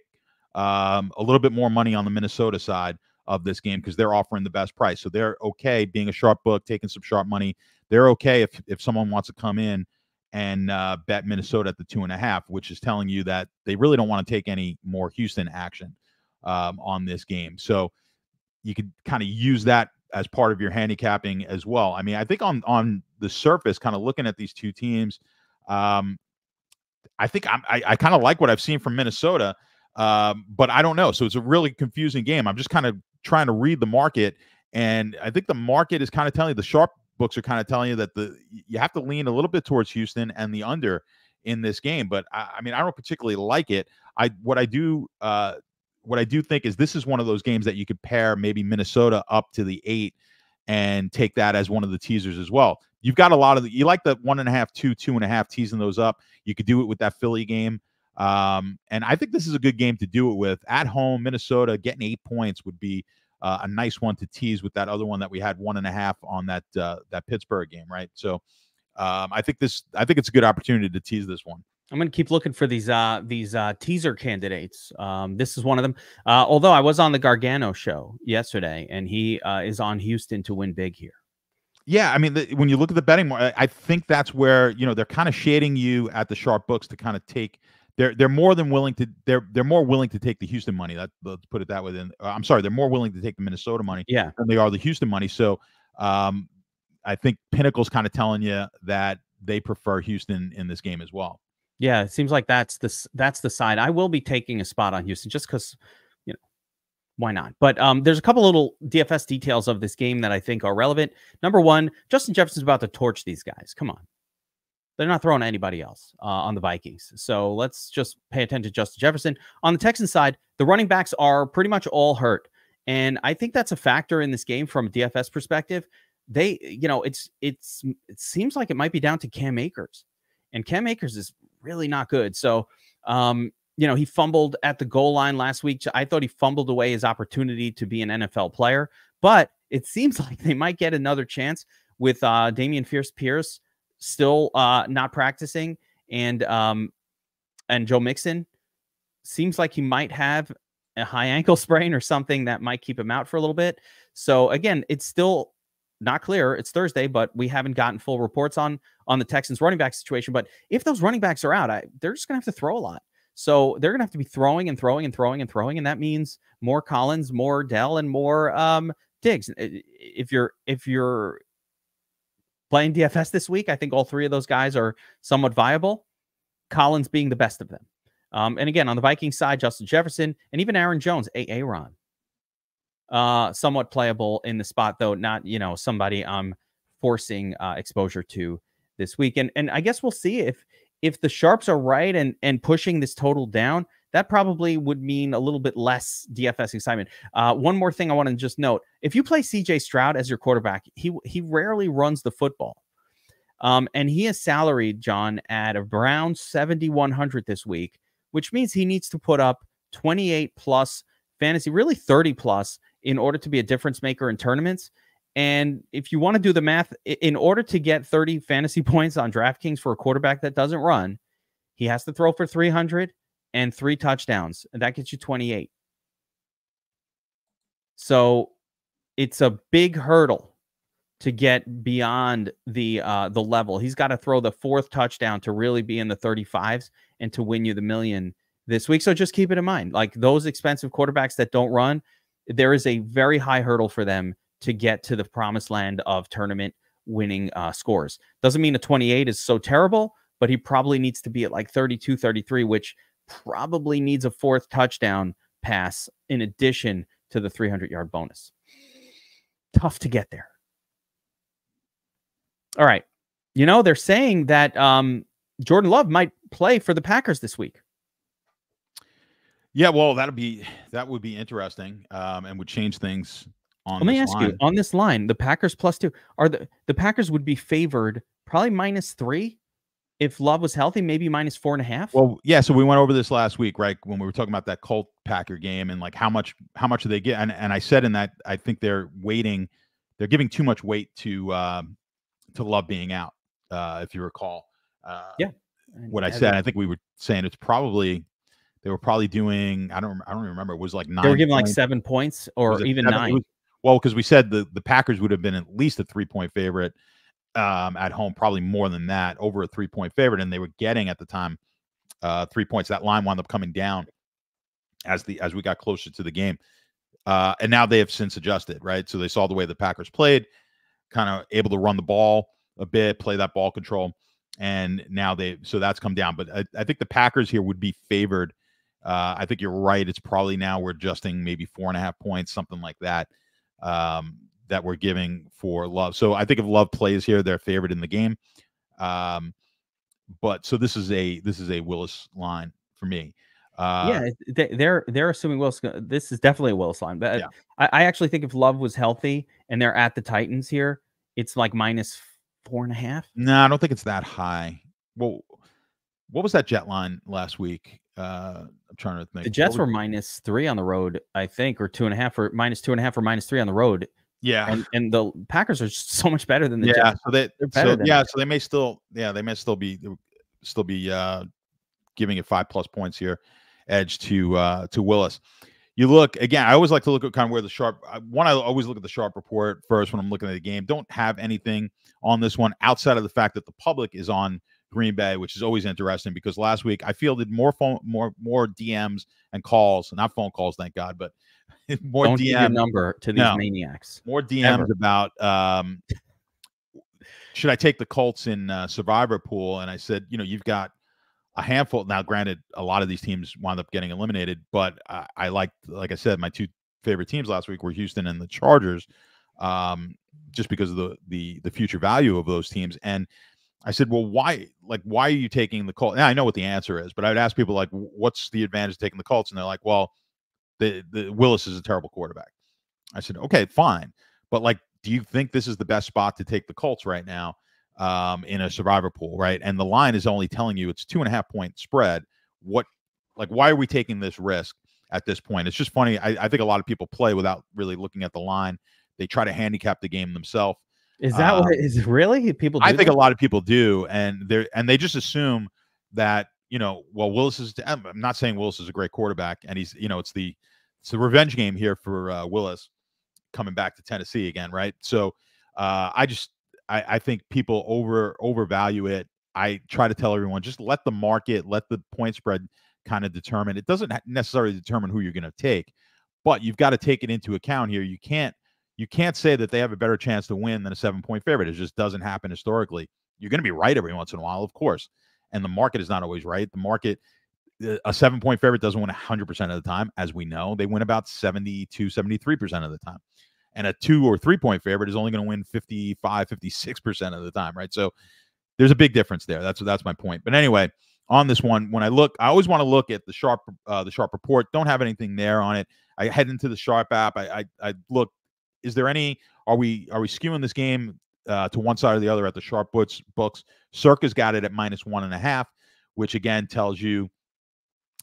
a little bit more money on the Minnesota side of this game because they're offering the best price. So they're okay being a sharp book, taking some sharp money. They're okay if someone wants to come in and bet Minnesota at the 2.5, which is telling you that they really don't want to take any more Houston action on this game. So you could kind of use that as part of your handicapping as well. I mean, I think on the surface, kind of looking at these two teams, I think I kind of like what I've seen from Minnesota, but I don't know. So it's a really confusing game. I'm just kind of trying to read the market, and I think the market is kind of telling you, the sharp books are kind of telling you that you have to lean a little bit towards Houston and the under in this game. But I mean, I don't particularly like it. What I do think is this is one of those games that you could pair maybe Minnesota up to the 8 and take that as one of the teasers as well. You've got a lot of you like the 1.5, 2.5 teasing those up. You could do it with that Philly game. And I think this is a good game to do it with. At home, Minnesota getting 8 points would be a nice one to tease with that other one that we had 1.5 on that Pittsburgh game, right? So I think it's a good opportunity to tease this one. I'm going to keep looking for these teaser candidates. This is one of them. Although I was on the Gargano show yesterday, and he is on Houston to win big here. Yeah, I mean, when you look at the betting, I think that's where, you know, they're kind of shading you at the sharp books to kind of take. They're more than willing to. They're more willing to take the Houston money. Let's put it that way. I'm sorry, they're more willing to take the Minnesota money than they are the Houston money. So I think Pinnacle's kind of telling you that they prefer Houston in this game as well. Yeah, it seems like that's the side. I will be taking a spot on Houston just because, you know, why not? But there's a couple little DFS details of this game that I think are relevant. Number one, Justin Jefferson's about to torch these guys. Come on. They're not throwing anybody else on the Vikings. So let's just pay attention to Justin Jefferson. On the Texans side, the running backs are pretty much all hurt. And I think that's a factor in this game from a DFS perspective. They, you know, it seems like it might be down to Cam Akers. And Cam Akers is really not good. So, you know, he fumbled at the goal line last week. I thought he fumbled away his opportunity to be an NFL player. But it seems like they might get another chance with Damian Pierce still not practicing, and Joe Mixon seems like he might have a high ankle sprain or something that might keep him out for a little bit. So again, it's still not clear. It's Thursday, but we haven't gotten full reports on the Texans running back situation. But if those running backs are out, they're just gonna have to throw a lot. So they're gonna have to be throwing and throwing and throwing and throwing, and that means more Collins, more Dell, and more Diggs. If you're playing DFS this week, I think all three of those guys are somewhat viable, Collins being the best of them. And again, on the Vikings side, Justin Jefferson and even Aaron Jones, Aaron, somewhat playable in the spot, though not, you know, somebody I'm forcing exposure to this week. And I guess we'll see if the sharps are right and pushing this total down. That probably would mean a little bit less DFS excitement. One more thing I want to just note. If you play CJ Stroud as your quarterback, he rarely runs the football. And he is salaried, John, at around 7,100 this week, which means he needs to put up 28 plus fantasy, really 30 plus, in order to be a difference maker in tournaments. And if you want to do the math, in order to get 30 fantasy points on DraftKings for a quarterback that doesn't run, he has to throw for 300 and 3 touchdowns, and that gets you 28. So it's a big hurdle to get beyond the level. He's got to throw the 4th touchdown to really be in the 35s and to win you the million this week. So just keep it in mind. Like those expensive quarterbacks that don't run, there is a very high hurdle for them to get to the promised land of tournament winning scores. Doesn't mean a 28 is so terrible, but he probably needs to be at like 32, 33, which probably needs a 4th touchdown pass in addition to the 300-yard bonus. Tough to get there. All right. You know, they're saying that Jordan Love might play for the Packers this week. Yeah, well, that would be interesting, and would change things on Let me this ask line. you, on this line, the Packers +2, are the Packers would be favored probably -3 if Love was healthy, maybe -4.5. Well, yeah, so we went over this last week, right? When we were talking about that Colt Packer game and like how much do they get? And I said in that I think they're giving too much weight to Love being out. If you recall, Yeah. what I said. I think we were saying they were probably doing, I don't remember. It was like 9. They were giving like 7 points or even 9. Well, because we said the Packers would have been at least a 3-point favorite at home, probably more than that, over a 3-point favorite, and they were getting at the time 3 points. That line wound up coming down as we got closer to the game, and now they have since adjusted, right? So they saw the way the Packers played, kind of able to run the ball a bit, play that ball control, and now so that's come down. But I think the Packers here would be favored. I think you're right. It's probably now we're adjusting maybe 4.5 points, something like that. That we're giving for Love. So I think if Love plays here, they're favored in the game. But so this is a Willis line for me. Yeah, they're assuming Willis. This is definitely a Willis line, but yeah. I actually think if Love was healthy and they're at the Titans here, it's like -4.5. No, I don't think it's that high. Well, what was that Jet line last week? I'm trying to think. The Jets were -3 on the road, I think, or 2.5, or -2.5, or -3 on the road. Yeah, and the Packers are just so much better than the Jets. So so they may still be giving it 5+ points here, edge to Willis. You look again. I always like to look at kind of where the sharp one. I always look at the sharp report first when I'm looking at the game. Don't have anything on this one outside of the fact that the public is on Green Bay, which is always interesting because last week I fielded more DMs and calls, not phone calls, thank God, but more Don't DM give your number to these maniacs. More DMs about should I take the Colts in Survivor Pool? And I said, you've got a handful. Now, granted, a lot of these teams wound up getting eliminated, but I like I said, my 2 favorite teams last week were Houston and the Chargers, just because of the future value of those teams. And I said, well, why are you taking the Colts? Now I know what the answer is, but I would ask people like, what's the advantage of taking the Colts? And they're like, well, the Willis is a terrible quarterback. I said, okay, fine. But like, do you think this is the best spot to take the Colts right now in a Survivor Pool, right? And the line is only telling you it's 2.5 point spread. Why are we taking this risk at this point? It's just funny. I think a lot of people play without really looking at the line. They try to handicap the game themselves. Is that what it is? Really? People do I think that? a lot of people do, and they just assume that, well, Willis is. I'm not saying Willis is a great quarterback, and he's, it's the revenge game here for Willis coming back to Tennessee again, right? So I think people overvalue it. I try to tell everyone, just let the market, let the point spread kind of determine. It doesn't necessarily determine who you're going to take, but you've got to take it into account here. You can't say that they have a better chance to win than a 7-point favorite. It just doesn't happen historically. You're going to be right every once in a while, of course. And the market is not always right. The market, a 7-point favorite doesn't win 100% of the time. As we know, they win about 72, 73% of the time. And a 2 or 3-point favorite is only going to win 55, 56% of the time, right? So there's a big difference there. That's my point. But anyway, on this one, when I always want to look at the sharp report. Don't have anything there on it. I head into the Sharp app. I look. Is there any? Are we skewing this game to one side or the other at the sharp books. Circa's got it at -1.5, which again tells you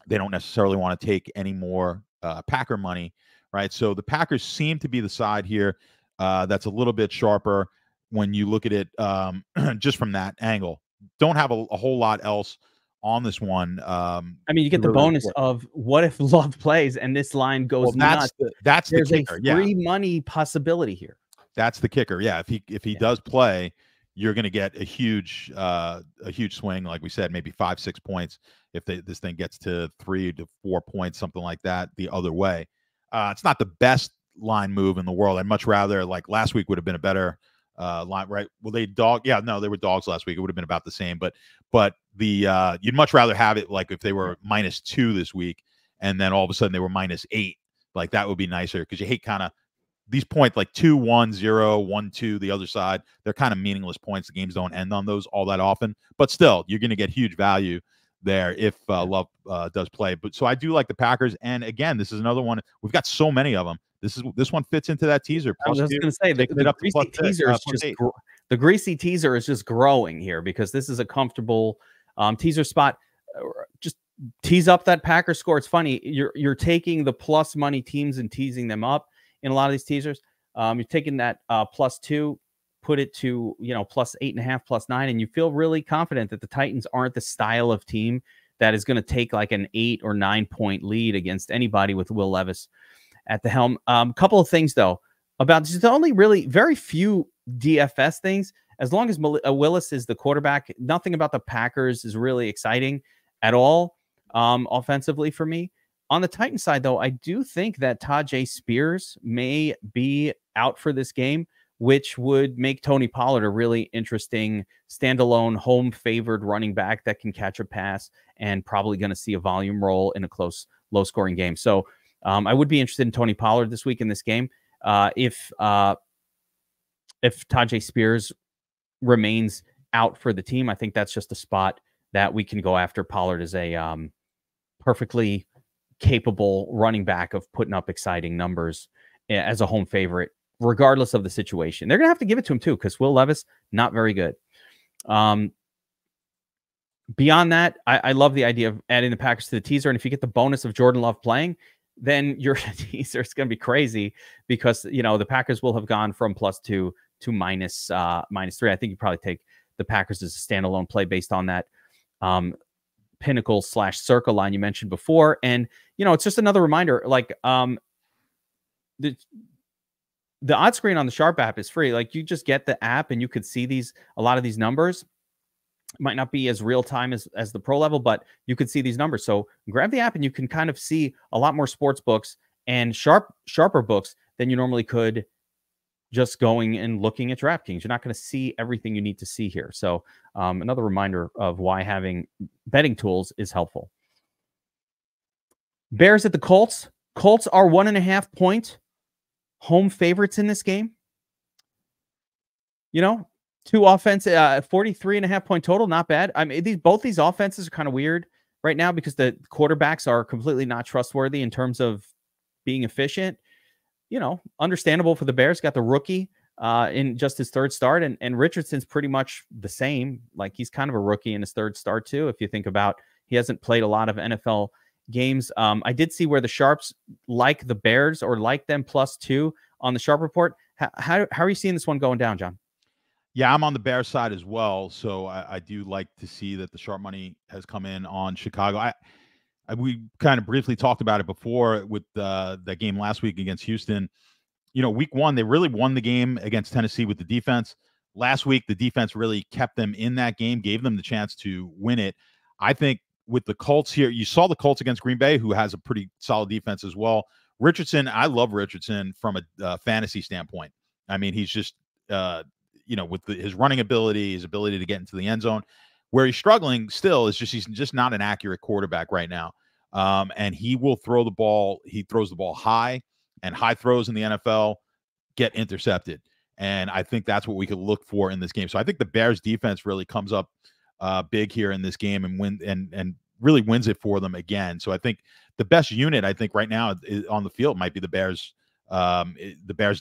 they don't necessarily want to take any more Packer money, right? So the Packers seem to be the side here that's a little bit sharper when you look at it just from that angle. Don't have a whole lot else on this one. I mean, you get the bonus of what if Love plays and this line goes nuts. That's There's the kicker. A free money possibility here. That's the kicker. Yeah, if he does play, you're going to get a huge swing, like we said, maybe 5-6 points if this thing gets to 3 to 4 points, something like that, the other way. It's not the best line move in the world. I'd much rather, like last week would have been a better line, right? Well, they were dogs last week. It would have been about the same, but the you'd much rather have it like if they were -2 this week and then all of a sudden they were -8. Like that would be nicer because you hate kind of these points like 2-1, 0, 1-2, the other side. They're kind of meaningless points. The games don't end on those all that often, but still, you're going to get huge value there if Love does play. But so I do like the Packers, and again, this is another one. We've got so many of them. This one fits into that teaser. I was just going to say the Greasy teaser is just the Greasy teaser is just growing here because this is a comfortable teaser spot. Just tease up that Packer score. It's funny. You're taking the plus money teams and teasing them up in a lot of these teasers. You're taking that +2, put it to +8.5, +9, and you feel really confident that the Titans aren't the style of team that is going to take like an 8 or 9 point lead against anybody with Will Levis at the helm. Couple of things though about just only really very few DFS things. As long as Willis is the quarterback, nothing about the Packers is really exciting at all offensively for me. On the Titan side, though, I do think that Tajay Spears may be out for this game, which would make Tony Pollard a really interesting standalone home-favored running back that can catch a pass and probably going to see a volume roll in a close, low-scoring game. So I would be interested in Tony Pollard this week in this game. If Tajay Spears remains out for the team, I think that's just a spot that we can go after. Pollard is a perfectly capable running back of putting up exciting numbers as a home favorite, regardless of the situation. They're going to have to give it to him too, because Will Levis, not very good. Beyond that, I love the idea of adding the Packers to the teaser. And if you get the bonus of Jordan Love playing, then your teaser is going to be crazy because, the Packers will have gone from +2 to -3. I think you probably take the Packers as a standalone play based on that Pinnacle/Circa line you mentioned before. And, it's just another reminder, like the odd screen on the Sharp app is free. Like you just get the app and you could see a lot of these numbers. It might not be as real time as the pro level, but you could see these numbers. So grab the app and you can kind of see a lot more sports books and sharper books than you normally could just going and looking at DraftKings. You're not going to see everything you need to see here. So another reminder of why having betting tools is helpful. Bears at the Colts. Colts are 1.5 point home favorites in this game. Two offense, 43.5 point total. Not bad. I mean, both these offenses are kind of weird right now because the quarterbacks are completely not trustworthy in terms of being efficient. Understandable for the Bears. Got the rookie in just his third start, and Richardson's pretty much the same. Like he's kind of a rookie in his third start too. If you think about, he hasn't played a lot of NFL games. I did see where the Sharps like the Bears or like them +2 on the Sharp report. How are you seeing this one going down, John? Yeah, I'm on the Bears side as well. So I do like to see that the sharp money has come in on Chicago. We kind of briefly talked about it before with that game last week against Houston. Week 1, they really won the game against Tennessee with the defense. Last week, the defense really kept them in that game, gave them the chance to win it. I think with the Colts here, you saw the Colts against Green Bay, who has a pretty solid defense as well. Richardson, I love Richardson from a fantasy standpoint. I mean, he's just, with his running ability, his ability to get into the end zone. Where he's struggling still is he's just not an accurate quarterback right now. And he will throw the ball. He throws the ball high, and high throws in the NFL get intercepted. And I think that's what we could look for in this game. So I think the Bears defense really comes up big here in this game and really wins it for them again. So I think the best unit right now on the field might be the Bears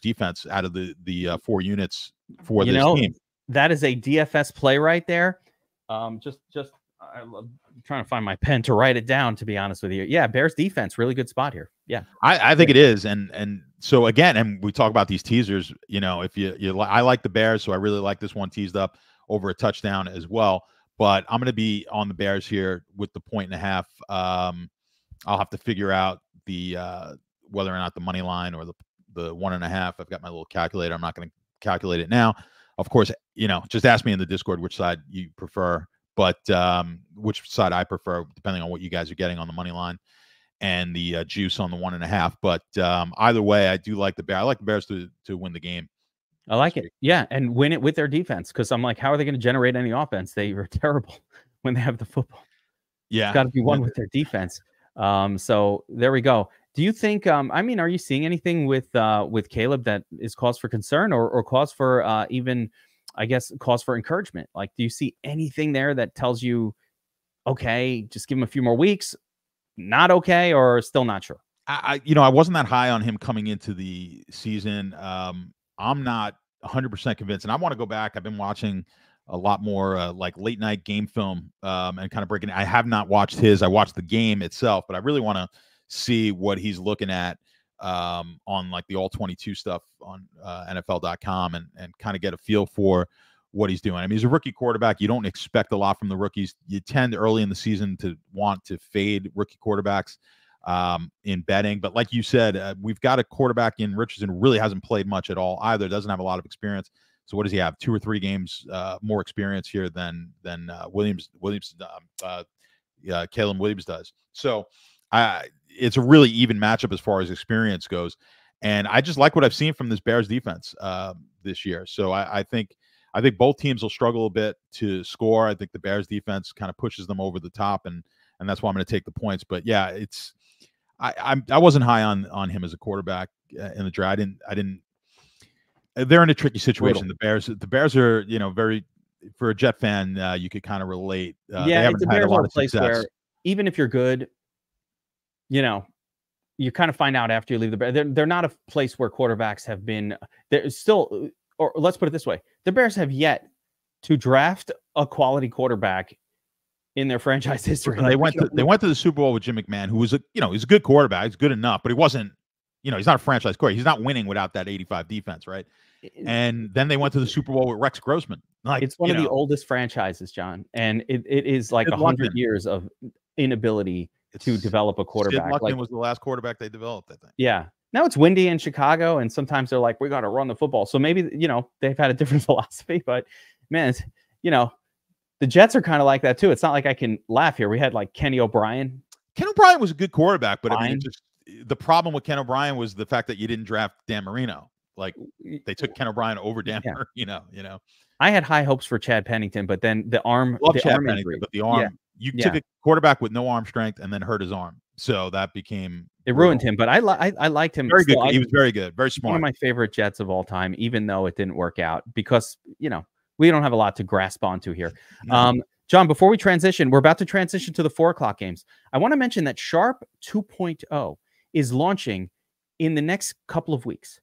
defense out of the 4 units for this team. That is a DFS play right there. I'm trying to find my pen to write it down, to be honest with you. Yeah, Bears defense, really good spot here. Yeah, I think it is. And so again, and we talk about these teasers, if I like the Bears, so I really like this one teased up over a touchdown as well. But I'm going to be on the Bears here with the 1.5. I'll have to figure out the whether or not the money line or the 1.5. I've got my little calculator. I'm not going to calculate it now. Of course, just ask me in the Discord which side you prefer, but which side I prefer, depending on what you guys are getting on the money line and the juice on the 1.5. But either way, I do like the Bears. I like the Bears to win the game. I like it. Yeah, and win it with their defense, because I'm like, how are they going to generate any offense? They are terrible when they have the football. Yeah, it's got to be won with their defense. So there we go. Do you think? Are you seeing anything with Caleb that is cause for concern or cause for even, I guess, cause for encouragement? Like, do you see anything there that tells you, okay, just give him a few more weeks, not okay, or still not sure? I wasn't that high on him coming into the season. I'm not 100% convinced, and I want to go back. I've been watching a lot more like late night game film and kind of breaking. I have not watched his. I watched the game itself, but I really want to see what he's looking at on like the all 22 stuff on NFL.com and kind of get a feel for what he's doing. I mean, he's a rookie quarterback. You don't expect a lot from the rookies. You tend early in the season to want to fade rookie quarterbacks in betting. But like you said, we've got a quarterback in Richardson who really hasn't played much at all either. Doesn't have a lot of experience. So what does he have? 2 or 3 games more experience here than Caleb Williams does. So it's a really even matchup as far as experience goes. And I just like what I've seen from this Bears defense this year. So I think both teams will struggle a bit to score. I think the Bears defense kind of pushes them over the top, and that's why I'm going to take the points. But yeah, I wasn't high on him as a quarterback in the draft. I didn't. They're in a tricky situation. The Bears are, very, for a Jet fan, you could kind of relate. They haven't had a lot of success. Where even if you're good, you kind of find out after you leave the Bears. They're not a place where quarterbacks have been. They're still, or let's put it this way: the Bears have yet to draft a quality quarterback in their franchise history. They went to the Super Bowl with Jim McMahon, who was he's a good quarterback. He's good enough, but he wasn't. He's not a franchise quarterback. He's not winning without that 85 defense, right? And then they went to the Super Bowl with Rex Grossman. Like, it's one of the oldest franchises, John, and it is like 100 years of inability to develop a quarterback. Sid Luckman was the last quarterback they developed, I think. Yeah. Now it's windy in Chicago, and sometimes they're like, we got to run the football. So maybe, they've had a different philosophy, but man, the Jets are kind of like that too. It's not like I can laugh here. We had like Kenny O'Brien. Ken O'Brien was a good quarterback, but I mean, the problem with Ken O'Brien was the fact that you didn't draft Dan Marino. Like, they took Ken O'Brien over Dan Marino, I had high hopes for Chad Pennington, but then the arm, injury. But the arm, took a quarterback with no arm strength and then hurt his arm. So that became ruined him. But I liked him. Very good. He was very good, very smart. One of my favorite Jets of all time, even though it didn't work out because, we don't have a lot to grasp onto here. John, before we transition, we're about to transition to the 4:00 games. I want to mention that Sharp 2.0 is launching in the next couple of weeks.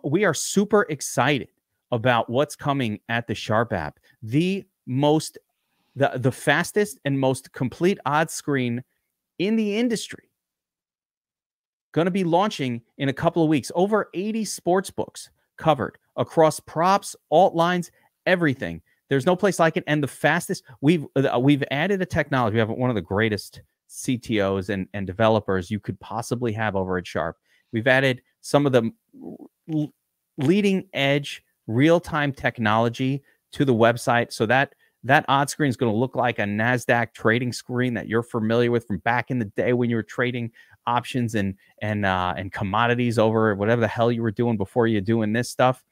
We are super excited about what's coming at the Sharp app. The fastest and most complete odds screen in the industry. Going to be launching in a couple of weeks. Over 80 sports books covered across props, alt lines, everything. There's no place like it. And the fastest, we've added a technology. We have one of the greatest CTOs and developers you could possibly have over at Sharp. We've added some of the leading edge real-time technology to the website, so that odds screen is going to look like a NASDAQ trading screen that you're familiar with from back in the day when you were trading options and commodities over whatever the hell you were doing before you doing this stuff.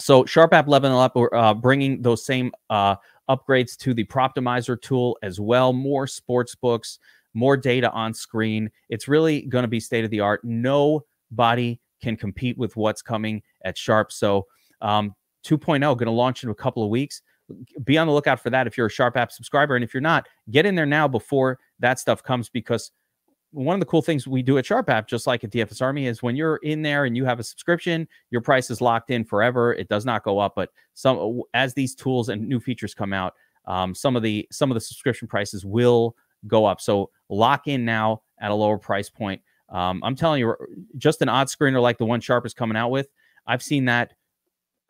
So Sharp App leveling up, we're bringing those same upgrades to the Proptimizer tool as well. More sports books, more data on screen. It's really going to be state of the art. Nobody can compete with what's coming at Sharp. So 2.0 going to launch in a couple of weeks. Be on the lookout for that if you're a Sharp App subscriber. And if you're not, get in there now before that stuff comes, because one of the cool things we do at Sharp App, just like at DFS Army, is when you're in there and you have a subscription, your price is locked in forever. It does not go up. But as these tools and new features come out, some of the subscription prices will go up. So lock in now at a lower price point. I'm telling you, just an odds screener like the one Sharp is coming out with, I've seen that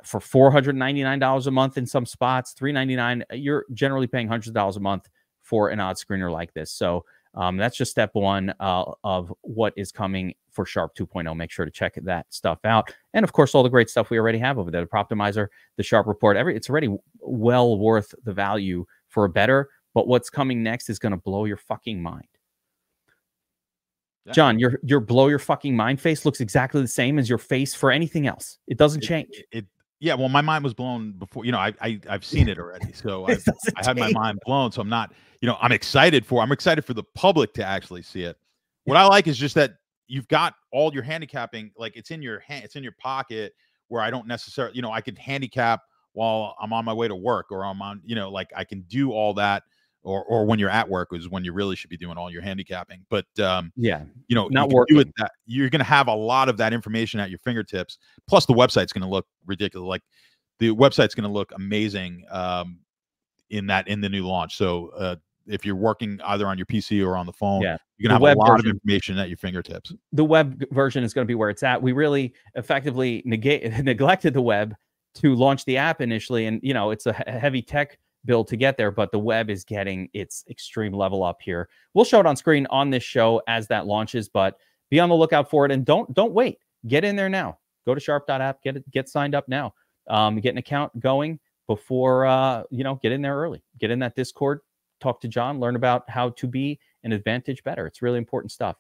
for $499 a month in some spots, $399. You're generally paying hundreds of dollars a month for an odds screener like this. So that's just step one of what is coming for Sharp 2.0. Make sure to check that stuff out. And of course, all the great stuff we already have over there, the Prop Optimizer, the Sharp Report, it's already well worth the value for a better. But what's coming next is going to blow your fucking mind. Yeah. John, your blow your fucking mind face looks exactly the same as your face for anything else. It doesn't change. Yeah, well, my mind was blown before. I've seen it already, so I had my mind blown. So I'm not. I'm excited for the public to actually see it. What I like is just that you've got all your handicapping, like it's in your hand, it's in your pocket, where I don't necessarily, I could handicap while I'm on my way to work, or I'm on, like I can do all that. Or when you're at work is when you really should be doing all your handicapping. But not working. You're going to have a lot of that information at your fingertips. Plus, the website's going to look ridiculous. Like the website's going to look amazing in the new launch. So if you're working either on your PC or on the phone, you're going to have a lot of information at your fingertips. The web version is going to be where it's at. We really effectively neglected the web to launch the app initially, and it's a heavy tech build to get there, but the web is getting its extreme level up here. We'll show it on screen on this show as that launches, but be on the lookout for it, and don't wait. Get in there now. Go to sharp.app, get signed up now. Get an account going before get in there early. Get in that Discord, talk to John, learn about how to be an advantage better. It's really important stuff.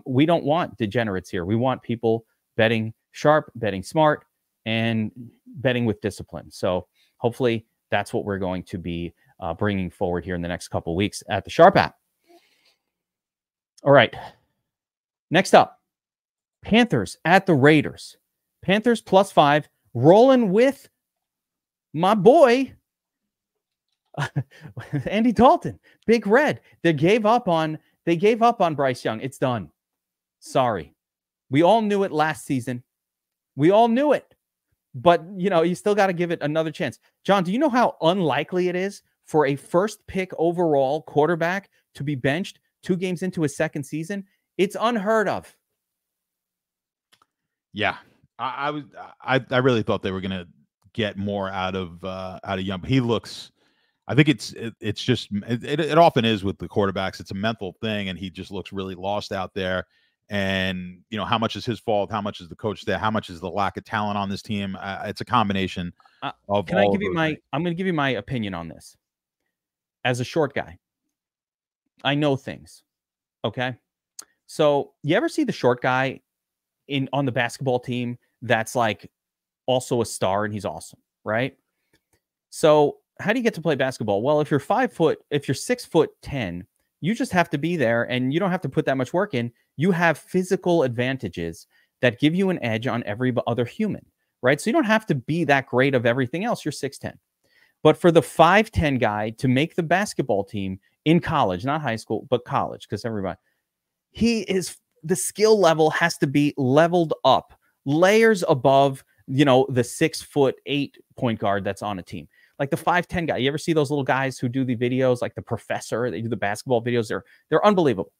We don't want degenerates here. We want people betting sharp, betting smart, and betting with discipline. So hopefully that's what we're going to be bringing forward here in the next couple of weeks at the Sharp app. All right. Next up, Panthers at the Raiders. Panthers +5, rolling with my boy, Andy Dalton. Big Red. They gave up on Bryce Young. It's done. Sorry. We all knew it last season. We all knew it. But, you still got to give it another chance. John, do you know how unlikely it is for a first pick overall quarterback to be benched 2 games into his second season? It's unheard of. Yeah, I really thought they were going to get more out of Young. But he looks, I think it's just, it often is with the quarterbacks. It's a mental thing, and he just looks really lost out there. And how much is his fault? How much is the coach there? How much is the lack of talent on this team? It's a combination of. Can I give you I'm going to give you my opinion on this. As a short guy, I know things. Okay, so you ever see the short guy on the basketball team that's like also a star and he's awesome, right? So how do you get to play basketball? Well, if you're 6'10", you just have to be there, and you don't have to put that much work in. You have physical advantages that give you an edge on every other human, right? So you don't have to be that great of everything else. You're 6'10". But for the 5'10" guy to make the basketball team in college, not high school, but college, because the skill level has to be leveled up, layers above, the 6'8" point guard that's on a team. Like the 5'10" guy. You ever see those little guys who do the videos, like the professor? They do the basketball videos. They're unbelievable.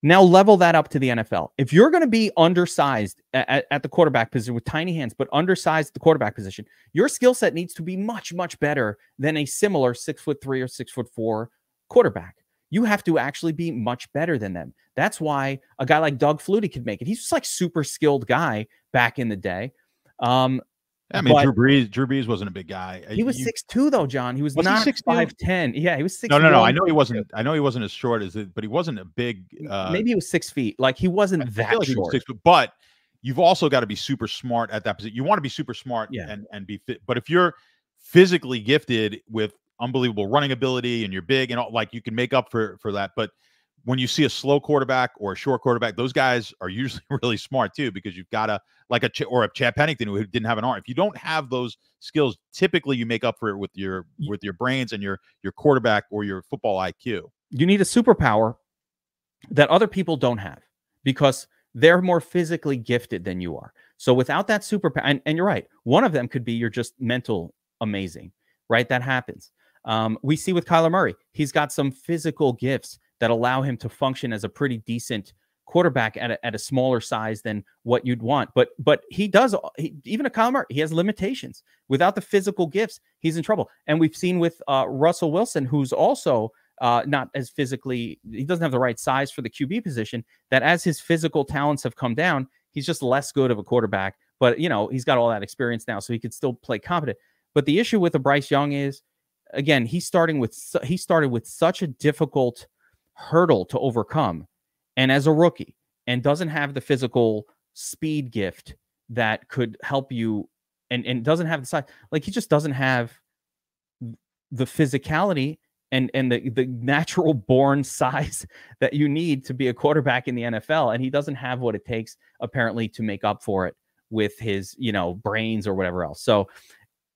Now level that up to the NFL. If you're going to be undersized at the quarterback position with tiny hands, but undersized at the quarterback position, your skill set needs to be much, much better than a similar 6'3" or 6'4" quarterback. You have to actually be much better than them. That's why a guy like Doug Flutie could make it. He's just like super skilled guy back in the day. I mean, Drew Brees wasn't a big guy. He was 6'2", though, John. He was not 5'10". Yeah, he was 6'2". No. I know he wasn't. I know he wasn't as short as it, but he wasn't a big. Maybe he was 6 feet. Like he wasn't that short. He was 6 feet, but you've also got to be super smart at that position. You want to be super smart and be fit. But if you're physically gifted with unbelievable running ability and you're big and all, like you can make up for that. But when you see a slow quarterback or a short quarterback, those guys are usually really smart too, because you've got to or a Chad Pennington who didn't have an arm. If you don't have those skills, typically you make up for it with your brains and your quarterback or your football IQ. You need a superpower that other people don't have because they're more physically gifted than you are. So without that superpower, and you're right, one of them could be you're just mental amazing, right? That happens. We see with Kyler Murray, he's got some physical gifts that allow him to function as a pretty decent quarterback at a smaller size than what you'd want. But he does, even a Kyler Murray, he has limitations. Without the physical gifts, he's in trouble. And we've seen with Russell Wilson, who's also not as physically, he doesn't have the right size for the QB position, that as his physical talents have come down, he's just less good of a quarterback. But, you know, he's got all that experience now, so he could still play competent. But the issue with the Bryce Young is, again, he started with such a difficult hurdle to overcome, and as a rookie, and doesn't have the physical speed gift that could help you, and doesn't have the size. Like, he just doesn't have the physicality and the natural born size that you need to be a quarterback in the NFL. And he doesn't have what it takes, apparently, to make up for it with his, you know, brains or whatever else. So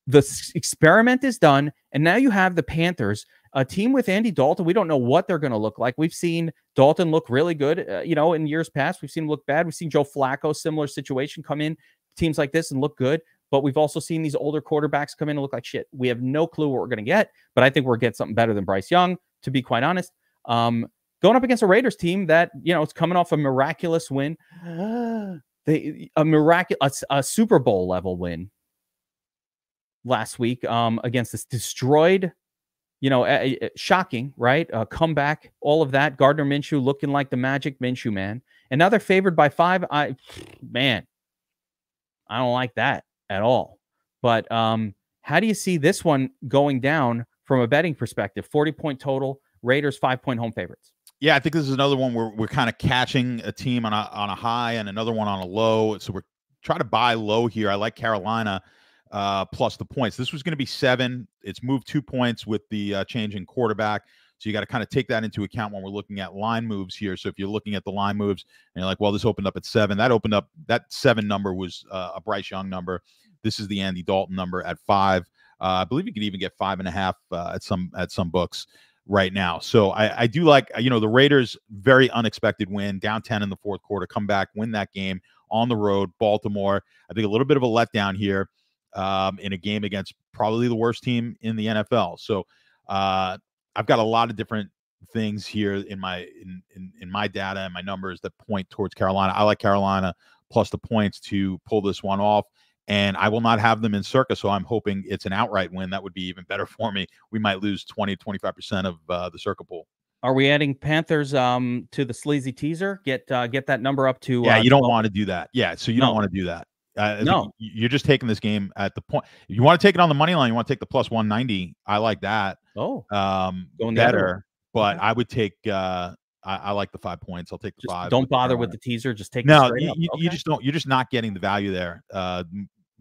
the experiment is done. And now you have the Panthers, a team with Andy Dalton. We don't know what they're going to look like. We've seen Dalton look really good, you know, in years past. We've seen him look bad. We've seen Joe Flacco, similar situation, come in teams like this and look good. But we've also seen these older quarterbacks come in and look like shit. We have no clue what we're going to get, but I think we're going to get something better than Bryce Young, to be quite honest. Going up against a Raiders team that, you know, it's coming off a miraculous win, a Super Bowl level win last week against this destroyed, you know, shocking, right? Comeback, all of that. Gardner Minshew looking like the Magic Minshew man. And now they're favored by 5. I don't like that at all. But how do you see this one going down from a betting perspective? 40-point total, Raiders 5-point home favorites. Yeah, I think this is another one where we're kind of catching a team on a high and another one on a low. So we're trying to buy low here. I like Carolina plus the points. This was going to be 7. It's moved 2 points with the change in quarterback. So you got to kind of take that into account when we're looking at line moves here. So if you're looking at the line moves and you're like, well, this opened up at 7, that 7 number was a Bryce Young number. This is the Andy Dalton number at 5. I believe you could even get 5.5 at some books right now. So I do like, you know, the Raiders, very unexpected win, down 10 in the fourth quarter, come back, win that game on the road, Baltimore. I think a little bit of a letdown here in a game against probably the worst team in the NFL. So I've got a lot of different things here in my data and my numbers that point towards Carolina. I like Carolina plus the points to pull this one off. And I will not have them in Circa, so I'm hoping it's an outright win. That would be even better for me. We might lose 20-25% of the Circa pool. Are we adding Panthers to the sleazy teaser? Get that number up to you don't want to do that. Yeah, so you don't want to do that. No, you're just taking this game at the point. If you want to take it on the money line, you want to take the plus 190. I like that. Oh, going better. But okay. I would take. I like the 5 points. I'll take the 5. Don't bother with the teaser. Just take. No, you just don't. You're just not getting the value there.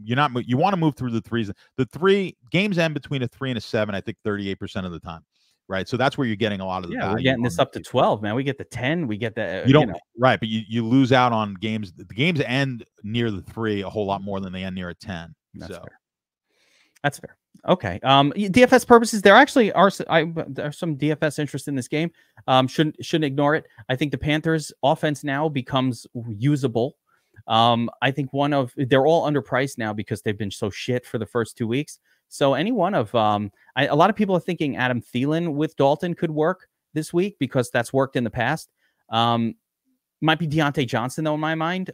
You're not. You want to move through the 3s. The 3 games end between a 3 and a 7. I think 38% of the time, right? So that's where you're getting a lot of the value. We're getting this up to 12, man. We get the 10. We get the. You don't right, but you lose out on games. The games end near the 3 a whole lot more than they end near a 10. That's fair. That's fair. Okay. DFS purposes, there actually are there's some DFS interest in this game. Shouldn't ignore it. I think the Panthers offense now becomes usable. I think they're all underpriced now because they've been so shit for the first 2 weeks. So any one of a lot of people are thinking Adam Thielen with Dalton could work this week because that's worked in the past. Might be Deontay Johnson though in my mind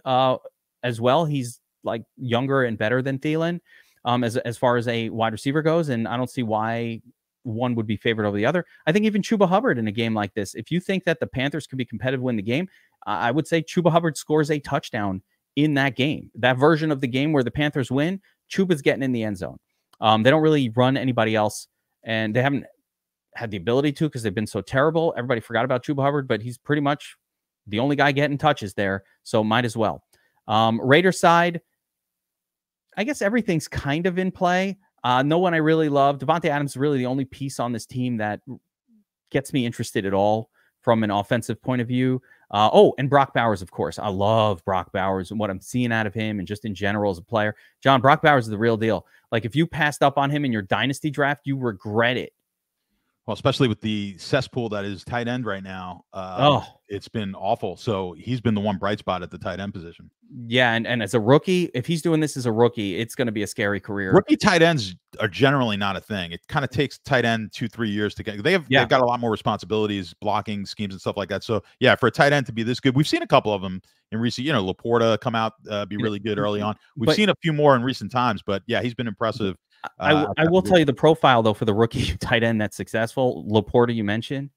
as well. He's like younger and better than Thielen. As far as a wide receiver goes, and I don't see why one would be favored over the other. I think even Chuba Hubbard in a game like this, if you think that the Panthers could be competitive win the game, I would say Chuba Hubbard scores a touchdown in that game. That version of the game where the Panthers win, Chuba's getting in the end zone. They don't really run anybody else, and they haven't had the ability to because they've been so terrible. Everybody forgot about Chuba Hubbard, but he's pretty much the only guy getting touches there, so might as well. Raiders side, I guess everything's kind of in play. No one I really love. Devontae Adams is really the only piece on this team that gets me interested at all from an offensive point of view. And Brock Bowers, of course. I love Brock Bowers and what I'm seeing out of him and just in general as a player. John, Brock Bowers is the real deal. Like if you passed up on him in your dynasty draft, you regret it. Well, especially with the cesspool that is tight end right now, it's been awful. So he's been the one bright spot at the tight end position. Yeah, and as a rookie, if he's doing this as a rookie, it's going to be a scary career. Rookie tight ends are generally not a thing. It kind of takes tight end 2-3 years to get. They've got a lot more responsibilities, blocking schemes and stuff like that. So yeah, for a tight end to be this good, we've seen a couple of them in recent. Laporta come out be really good early on. We've seen a few more in recent times, but yeah, he's been impressive. I will tell you the profile though for the rookie tight end that's successful. Laporta you mentioned,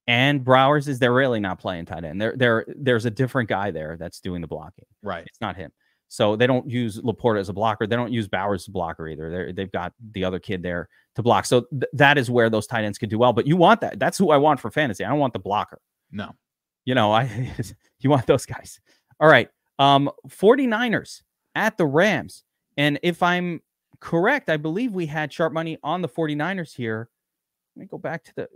and Browers is they're really not playing tight end. There's a different guy there that's doing the blocking. Right, it's not him. So they don't use Laporta as a blocker. They don't use Bowers as a blocker either. They've got the other kid there to block. So that is where those tight ends could do well. But you want that. That's who I want for fantasy. I don't want the blocker. No, you want those guys. All right, 49ers at the Rams, and if I'm correct, I believe we had sharp money on the 49ers here. Let me go back to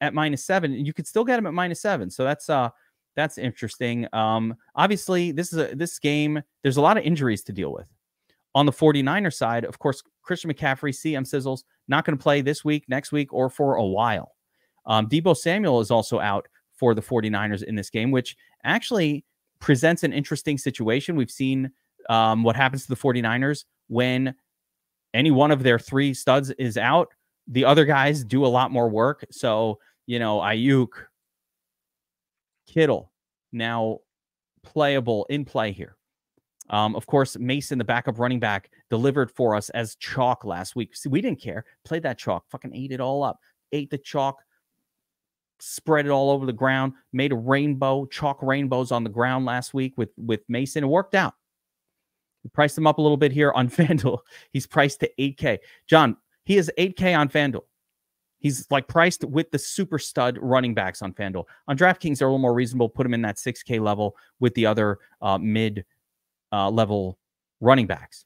at -7. You could still get them at -7. So that's interesting. Obviously, this game, there's a lot of injuries to deal with. On the 49ers side, of course, Christian McCaffrey, CM Sizzles, not going to play this week, next week, or for a while. Deebo Samuel is also out for the 49ers in this game, which actually presents an interesting situation. We've seen what happens to the 49ers when any one of their 3 studs is out. The other guys do a lot more work. So, Ayuk, Kittle, now playable in play here. Of course, Mason, the backup running back, delivered for us as chalk last week. See, we didn't care. Played that chalk. Fucking ate it all up. Ate the chalk. Spread it all over the ground. Made a rainbow. Chalk rainbows on the ground last week with Mason. It worked out. We priced him up a little bit here on FanDuel. He's priced to 8K. John, he is 8K on FanDuel. He's like priced with the super stud running backs on FanDuel. On DraftKings, they're a little more reasonable. Put him in that 6K level with the other mid-level running backs.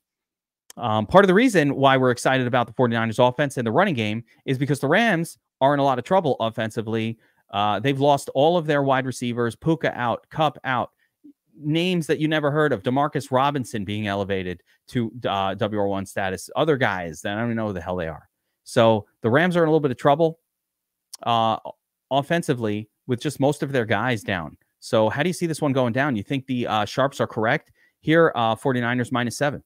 Part of the reason why we're excited about the 49ers offense and the running game is because the Rams are in a lot of trouble offensively. They've lost all of their wide receivers. Puka out, Kupp out. Names that you never heard of. Demarcus Robinson being elevated to WR1 status. Other guys that I don't even know who the hell they are. So the Rams are in a little bit of trouble offensively with just most of their guys down. So how do you see this one going down? You think the sharps are correct here? 49ers -7.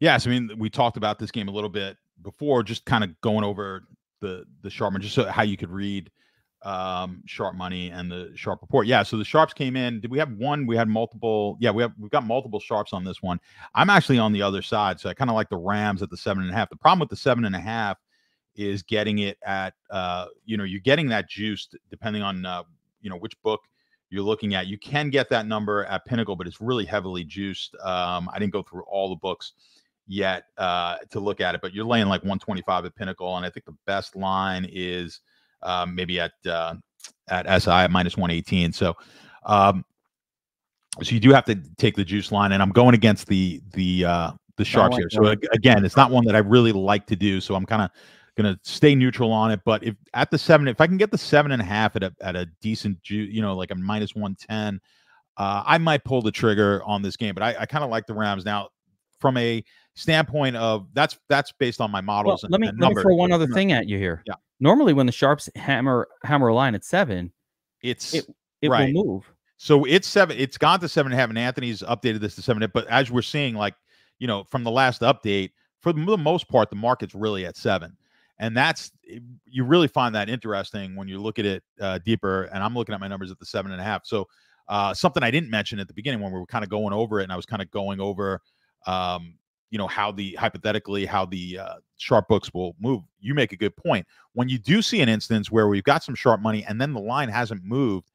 Yes, I mean, we talked about this game a little bit before, just kind of going over the sharp, just so how you could read sharp money and the sharp report. Yeah, so the sharps came in. Did we have one? We had multiple. Yeah, we've got multiple sharps on this one. I'm actually on the other side, so I kind of like the Rams at the 7.5. The problem with the 7.5 is getting it at you're getting that juiced depending on which book you're looking at. You can get that number at Pinnacle, but it's really heavily juiced. I didn't go through all the books yet to look at it, but you're laying like 125 at Pinnacle, and I think the best line is maybe at SI at -118. So you do have to take the juice line, and I'm going against the sharps here. So again, it's not one that I really like to do. So I'm kind of going to stay neutral on it. But if I can get the 7.5 at a decent juice, like a -110, I might pull the trigger on this game. But I kind of like the Rams now. From a standpoint of that's based on my models. Well, let me throw one other thing at you here. Yeah. Normally, when the sharps hammer a line at 7, it will move. So it's 7. It's gone to 7.5, and Anthony's updated this to 7. But as we're seeing, from the last update, for the most part, the market's really at 7, and you really find that interesting when you look at it deeper. And I'm looking at my numbers at the 7.5. So something I didn't mention at the beginning when we were kind of going over it, and I was kind of going over. How the sharp books will move. You make a good point. When you do see an instance where we've got some sharp money and then the line hasn't moved,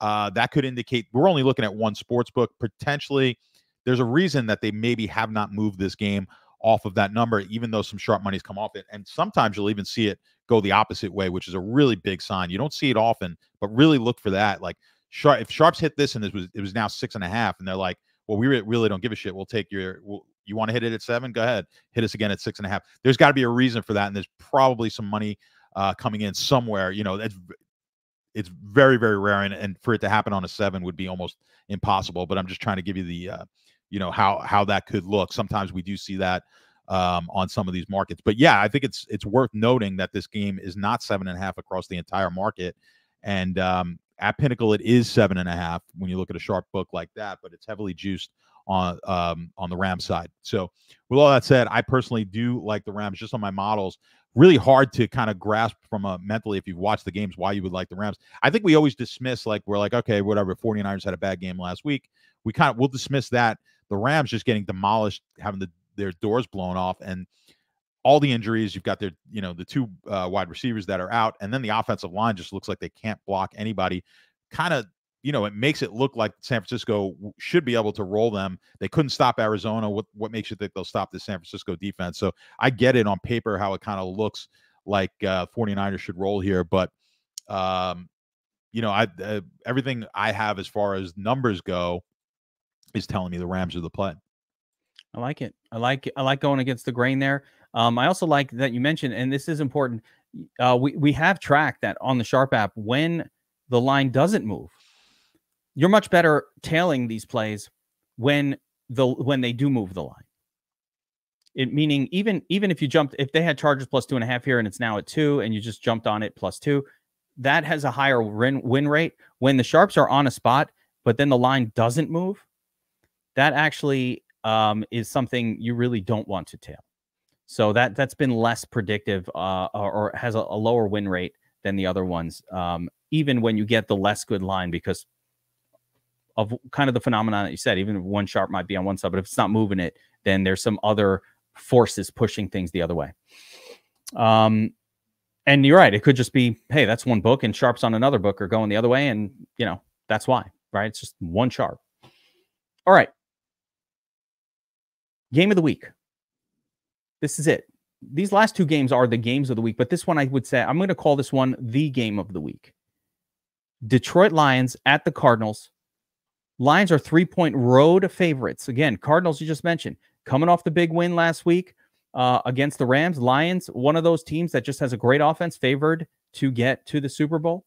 that could indicate we're only looking at one sports book. Potentially, there's a reason that they maybe have not moved this game off of that number, even though some sharp money's come off it. And sometimes you'll even see it go the opposite way, which is a really big sign. You don't see it often, but really look for that. Like if sharps hit this and it was now 6.5, and they're like, well, we really don't give a shit. We'll take you want to hit it at 7? Go ahead. Hit us again at 6.5. There's got to be a reason for that. And there's probably some money coming in somewhere. It's very, very rare. And for it to happen on a 7 would be almost impossible. But I'm just trying to give you the, how that could look. Sometimes we do see that on some of these markets. But yeah, I think it's worth noting that this game is not 7.5 across the entire market, and at Pinnacle it is 7.5 when you look at a sharp book like that, but it's heavily juiced on the Rams side. So with all that said, I personally do like the Rams just on my models. Really hard to kind of grasp from a mentally, if you've watched the games, why you would like the Rams. I think we always dismiss, like, we're like, okay, whatever, 49ers had a bad game last week. We'll dismiss that. The Rams just getting demolished, having their doors blown off, and all the injuries. You've got their, the two wide receivers that are out, and then the offensive line just looks like they can't block anybody. Kind of, it makes it look like San Francisco should be able to roll them. They couldn't stop Arizona. What makes you think they'll stop the San Francisco defense? So I get it on paper how it kind of looks like 49ers should roll here, but everything I have as far as numbers go is telling me the Rams are the play. I like it. I like going against the grain there. I also like that you mentioned, and this is important. We have tracked that on the Sharp app when the line doesn't move. You're much better tailing these plays when they do move the line. Meaning even if they had Chargers plus 2.5 here and it's now at 2 and you just jumped on it plus 2, that has a higher win rate. When the Sharps are on a spot, but then the line doesn't move, that actually is something you really don't want to tail. So that's been less predictive or has a lower win rate than the other ones, even when you get the less good line, because of kind of the phenomenon that you said. Even if one Sharp might be on one side, but if it's not moving it, then there's some other forces pushing things the other way. And you're right. It could just be, hey, that's one book and Sharps on another book are going the other way. And, that's why, right? It's just one Sharp. All right. Game of the week. This is it. These last two games are the games of the week, but this one I would say, I'm going to call this one the game of the week. Detroit Lions at the Cardinals. Lions are 3-point road favorites. Again, Cardinals, you just mentioned, coming off the big win last week against the Rams. Lions, one of those teams that just has a great offense, favored to get to the Super Bowl,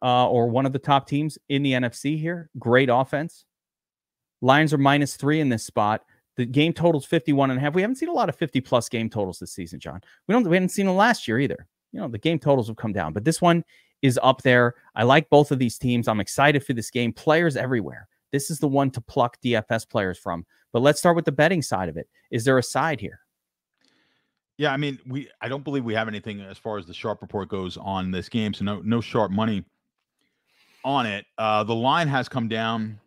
or one of the top teams in the NFC here. Great offense. Lions are -3 in this spot. The game total's 51.5. We haven't seen a lot of 50-plus game totals this season, John. We haven't seen them last year either. The game totals have come down, but this one is up there. I like both of these teams. I'm excited for this game. Players everywhere. This is the one to pluck DFS players from. But let's start with the betting side of it. Is there a side here? Yeah, I mean, I don't believe we have anything as far as the sharp report goes on this game, so no sharp money on it. The line has come down.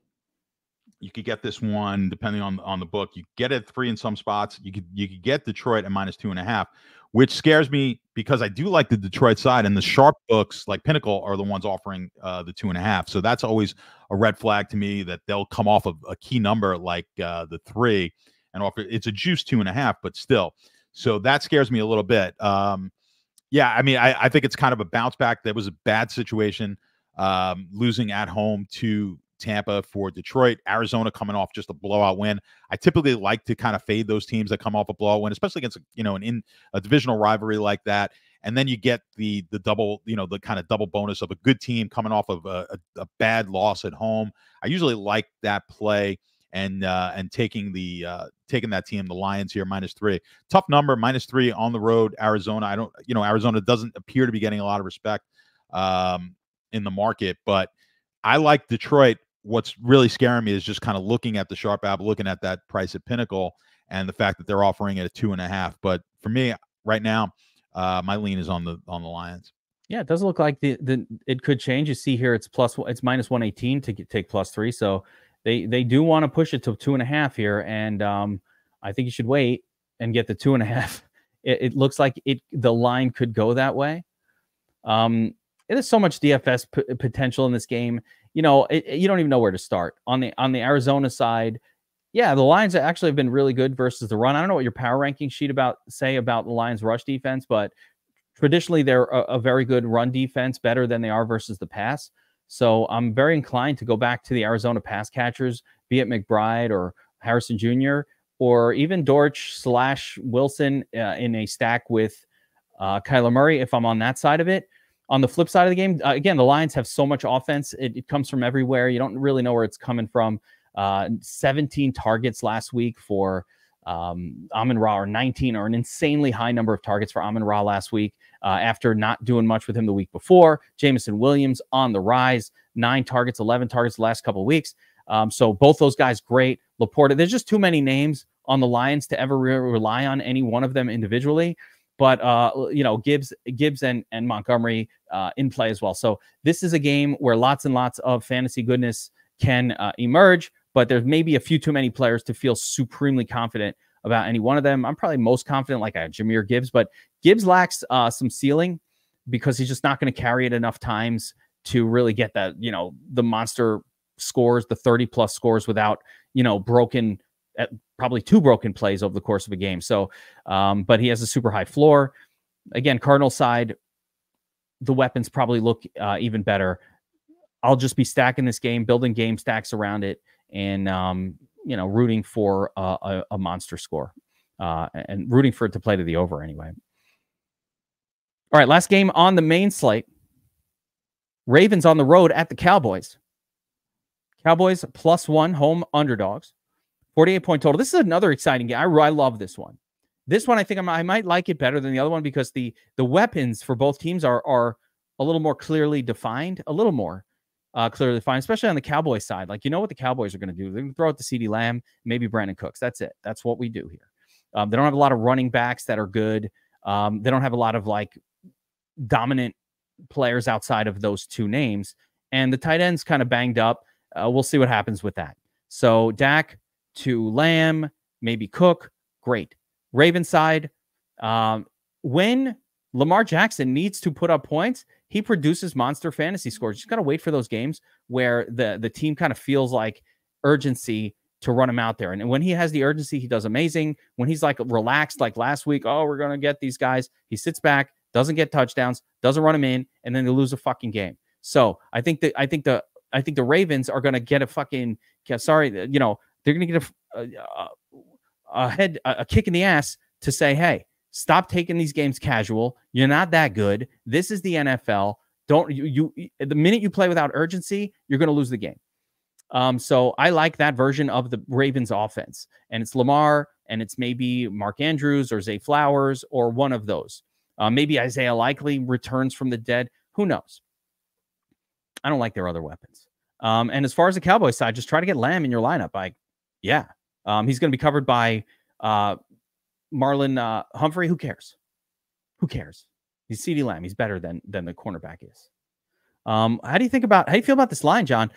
You could get this one depending on the book. You get it 3 in some spots. You could get Detroit at -2.5, which scares me because I do like the Detroit side, and the sharp books like Pinnacle are the ones offering the 2.5. So that's always a red flag to me that they'll come off of a key number like the 3 and offer. It's a juice 2.5, but still. So that scares me a little bit. Yeah, I mean, I think it's kind of a bounce back. That was a bad situation, losing at home to Tampa for Detroit. Arizona coming off just a blowout win. I typically like to kind of fade those teams that come off a blowout win, especially against a divisional rivalry like that. And then you get the double, the kind of double bonus of a good team coming off of a bad loss at home. I usually like that play and taking that team, the Lions here -3. Tough number, -3 on the road. Arizona, Arizona doesn't appear to be getting a lot of respect in the market, but I like Detroit. What's really scaring me is just kind of looking at the sharp app, looking at that price at Pinnacle, and the fact that they're offering it at 2.5. But for me right now, my lean is on the Lions. Yeah, it does look like it could change. You see here, it's -118 to take +3. So they do want to push it to 2.5 here, and I think you should wait and get the 2.5. It looks like the line could go that way. There's so much DFS potential in this game. You don't even know where to start. On the Arizona side, yeah, the Lions actually have been really good versus the run. I don't know what your power ranking sheet say about the Lions rush defense, but traditionally they're a very good run defense, better than they are versus the pass. So I'm very inclined to go back to the Arizona pass catchers, be it McBride or Harrison Jr. or even Dortch/Wilson in a stack with Kyler Murray if I'm on that side of it. On the flip side of the game, again, the Lions have so much offense. It comes from everywhere. You don't really know where it's coming from. 17 targets last week for Amon-Ra, or 19, or an insanely high number of targets for Amon-Ra last week after not doing much with him the week before. Jameson Williams on the rise, 9 targets, 11 targets the last couple of weeks. So both those guys, great. Laporta, there's just too many names on the Lions to ever rely on any one of them individually. But, Gibbs and Montgomery in play as well. So this is a game where lots and lots of fantasy goodness can emerge, but there's maybe a few too many players to feel supremely confident about any one of them. I'm probably most confident like a Jahmyr Gibbs, but Gibbs lacks some ceiling because he's just not going to carry it enough times to really get that, the monster scores, the 30+ scores without, broken, probably 2 broken plays over the course of a game. So, but he has a super high floor. Again, Cardinal side, the weapons probably look even better. I'll just be stacking this game, building game stacks around it, and rooting for a monster score, and rooting for it to play to the over anyway. All right, last game on the main slate. Ravens on the road at the Cowboys. Cowboys +1 home underdogs. 48-point total. This is another exciting game. I love this one. This one, I think I might like it better than the other one because the weapons for both teams are a little more clearly defined, clearly defined, especially on the Cowboys side. Like, what the Cowboys are going to do. They're going to throw out to CeeDee Lamb, maybe Brandon Cooks. That's it. That's what we do here. They don't have a lot of running backs that are good. They don't have a lot of dominant players outside of those 2 names. And the tight end's kind of banged up. We'll see what happens with that. So Dak to Lamb, maybe Cook. Great. Ravens side, when Lamar Jackson needs to put up points, he produces monster fantasy scores. You just got to wait for those games where the team kind of feels like urgency to run him out there. And when he has the urgency, he does amazing. When he's relaxed, like last week, we're going to get these guys, he sits back, doesn't get touchdowns, doesn't run them in, and then they lose a fucking game. So I think the Ravens are going to get a fucking, they're going to get a kick in the ass to say, hey, stop taking these games casual. You're not that good. This is the NFL. The minute you play without urgency, you're going to lose the game. So I like that version of the Ravens offense, and it's Lamar, and it's maybe Mark Andrews or Zay Flowers or one of those. Maybe Isaiah Likely returns from the dead. Who knows? I don't like their other weapons. And as far as the Cowboys side, just try to get Lamb in your lineup. He's going to be covered by Marlon Humphrey. Who cares? He's CeeDee Lamb. He's better than the cornerback is. How do you feel about this line, John?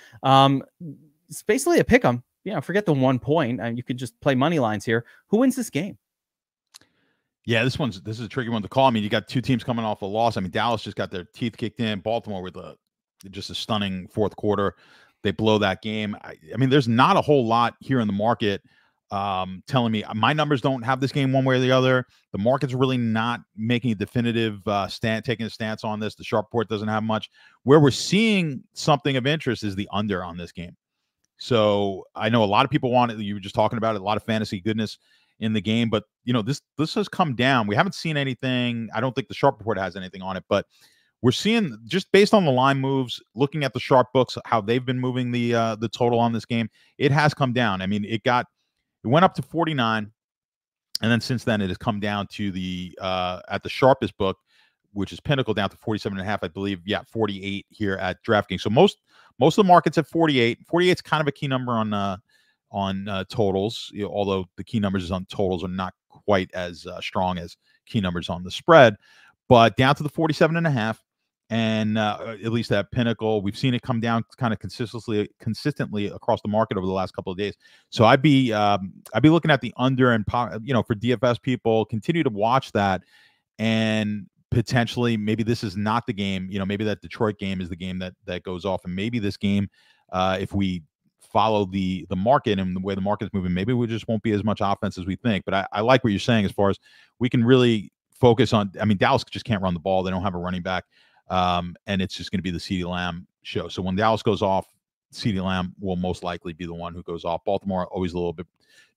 It's basically a pick 'em. Forget the 1 point. You could just play money lines here. Who wins this game? Yeah, this is a tricky one to call. I mean, you got 2 teams coming off a loss. I mean, Dallas just got their teeth kicked in. Baltimore with just a stunning 4th quarter. They blow that game. I mean, there's not a whole lot here in the market telling me my numbers don't have this game one way or the other. The market's really not making a definitive taking a stance on this. The sharp report doesn't have much. Where we're seeing something of interest is the under on this game. So I know a lot of people want it. You were just talking about it, a lot of fantasy goodness in the game, but this has come down. We haven't seen anything. I don't think the sharp report has anything on it, but we're seeing, just based on the line moves, looking at the sharp books, how they've been moving the total on this game, it has come down. I mean, it went up to 49, and then since then it has come down to the at the sharpest book, which is Pinnacle, down to 47.5, I believe. Yeah, 48 here at DraftKings. So most of the market's at 48. 48 is kind of a key number on totals, although the key numbers on totals are not quite as strong as key numbers on the spread. But down to the 47.5. And at least at Pinnacle, we've seen it come down kind of consistently across the market over the last couple of days. So I'd be looking at the under, and for DFS people, continue to watch that, and potentially maybe this is not the game. Maybe that Detroit game is the game that goes off, and maybe this game, if we follow the market and the way the market's moving, maybe we just won't be as much offense as we think. But I like what you're saying as far as we can really focus on. I mean, Dallas just can't run the ball. They don't have a running back. And it's just going to be the CeeDee Lamb show. So when Dallas goes off, CeeDee Lamb will most likely be the one who goes off. Baltimore, always a little bit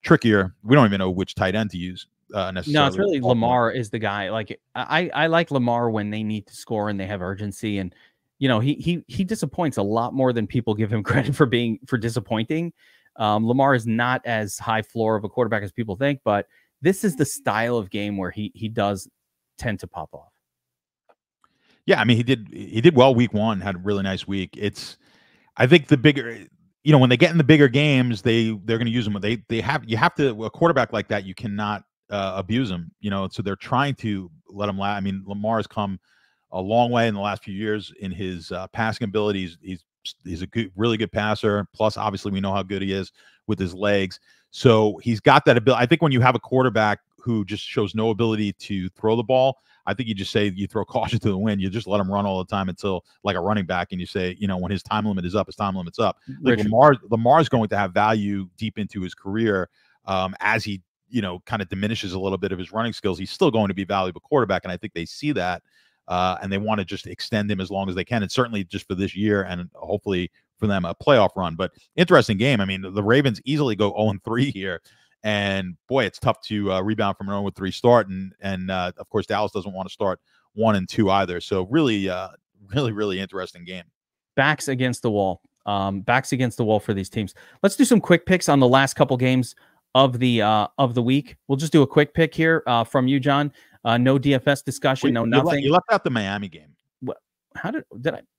trickier. We don't even know which tight end to use necessarily. No, it's really Lamar is the guy. Like I like Lamar when they need to score and they have urgency. And, he disappoints a lot more than people give him credit for disappointing. Lamar is not as high floor of a quarterback as people think, but this is the style of game where he does tend to pop off. Yeah, I mean, he did well week 1, had a really nice week. I think the bigger, when they get in the bigger games, they're going to use them. You have to, a quarterback like that, you cannot abuse him, so they're trying to let him I mean, Lamar has come a long way in the last few years in his passing abilities. He's a really good passer. Plus, obviously, we know how good he is with his legs. So he's got that ability. I think when you have a quarterback who just shows no ability to throw the ball, I think you just say you throw caution to the wind. You just let him run all the time until, like a running back, and you say, when his time limit is up, his time limit's up. Like Lamar's going to have value deep into his career as he, kind of diminishes a little bit of his running skills. He's still going to be a valuable quarterback, and I think they see that. And they want to just extend him as long as they can, and certainly just for this year, and hopefully for them a playoff run. But interesting game. I mean, the Ravens easily go 0-3 here, and boy, it's tough to rebound from an 0-3 start. And of course, Dallas doesn't want to start 1-2 either. So really, really interesting game. Backs against the wall. Backs against the wall for these teams. Let's do some quick picks on the last couple games of the week. We'll just do a quick pick here from you, John. No DFS discussion. No nothing. You left out the Miami game. What? How did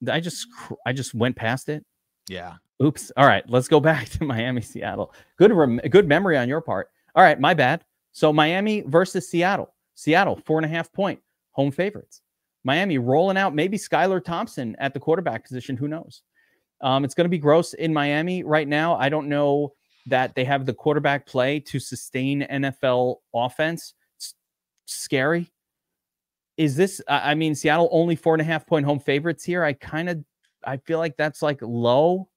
I just went past it? Yeah. Oops. All right. Let's go back to Miami, Seattle. Good memory on your part. All right. My bad. So Miami versus Seattle. Seattle 4.5-point home favorites. Miami rolling out maybe Skylar Thompson at the quarterback position. Who knows? It's going to be gross in Miami right now. I don't know that they have the quarterback play to sustain NFL offense. It's scary. Is this, I mean, Seattle only 4.5-point home favorites here. I feel like that's like low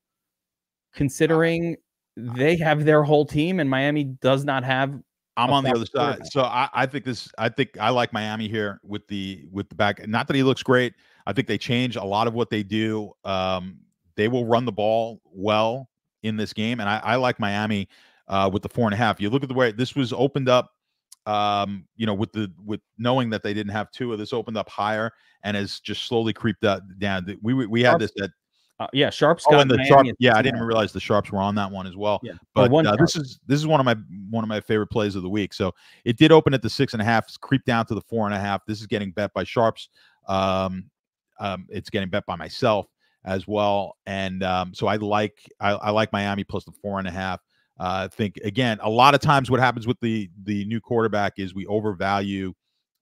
considering they have their whole team and Miami does not have. I'm on the other side. So I think I like Miami here with the back. Not that he looks great. I think they change a lot of what they do. They will run the ball well in this game. And I like Miami with the 4.5. You look at the way this was opened up, with knowing that they didn't have Tua, this opened up higher and has just slowly creeped down. We had this at Sharps. And the Sharp. Yeah, I didn't even realize the Sharps were on that one as well. Yeah. But this is one of my favorite plays of the week. So it did open at the 6.5, it's creeped down to the 4.5. This is getting bet by Sharps. It's getting bet by myself as well. And so I like Miami plus the 4.5. I think, again, a lot of times what happens with the new quarterback is we overvalue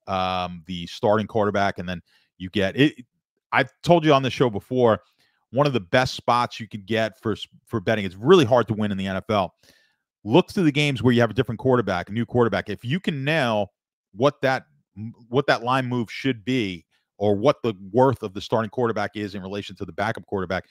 the starting quarterback, and then you get it. I've told you on the show before, one of the best spots you could get for betting. It's really hard to win in the NFL. Look to the games where you have a different quarterback, a new quarterback. If you can nail what that line move should be, or what the worth of the starting quarterback is in relation to the backup quarterback,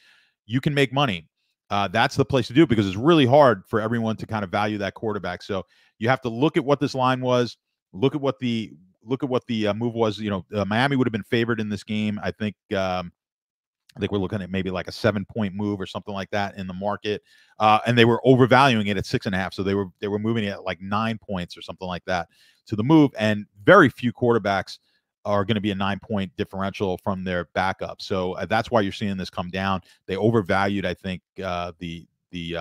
you can make money. That's the place to do, because it's really hard for everyone to kind of value that quarterback. So you have to look at what this line was, look at what the move was. Miami would have been favored in this game. I think we're looking at maybe like a 7-point move or something like that in the market, and they were overvaluing it at 6.5. So they were moving it at like 9 points or something like that to the move. And very few quarterbacks are going to be a 9-point differential from their backup. So that's why you're seeing this come down. They overvalued, I think, the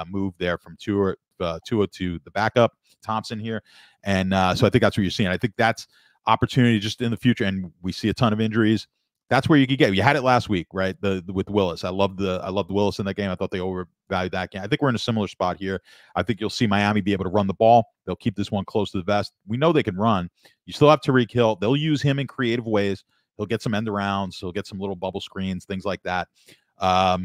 move there from Tua to the backup Thompson here, and so I think that's what you're seeing. I think that's opportunity just in the future, and we see a ton of injuries. That's where you could get. You had it last week, right? With Willis. I loved Willis in that game. I thought they overvalued that game. I think we're in a similar spot here. I think you'll see Miami be able to run the ball. They'll keep this one close to the vest. We know they can run. You still have Tyreek Hill. They'll use him in creative ways. He'll get some end arounds. He'll get some little bubble screens, things like that. I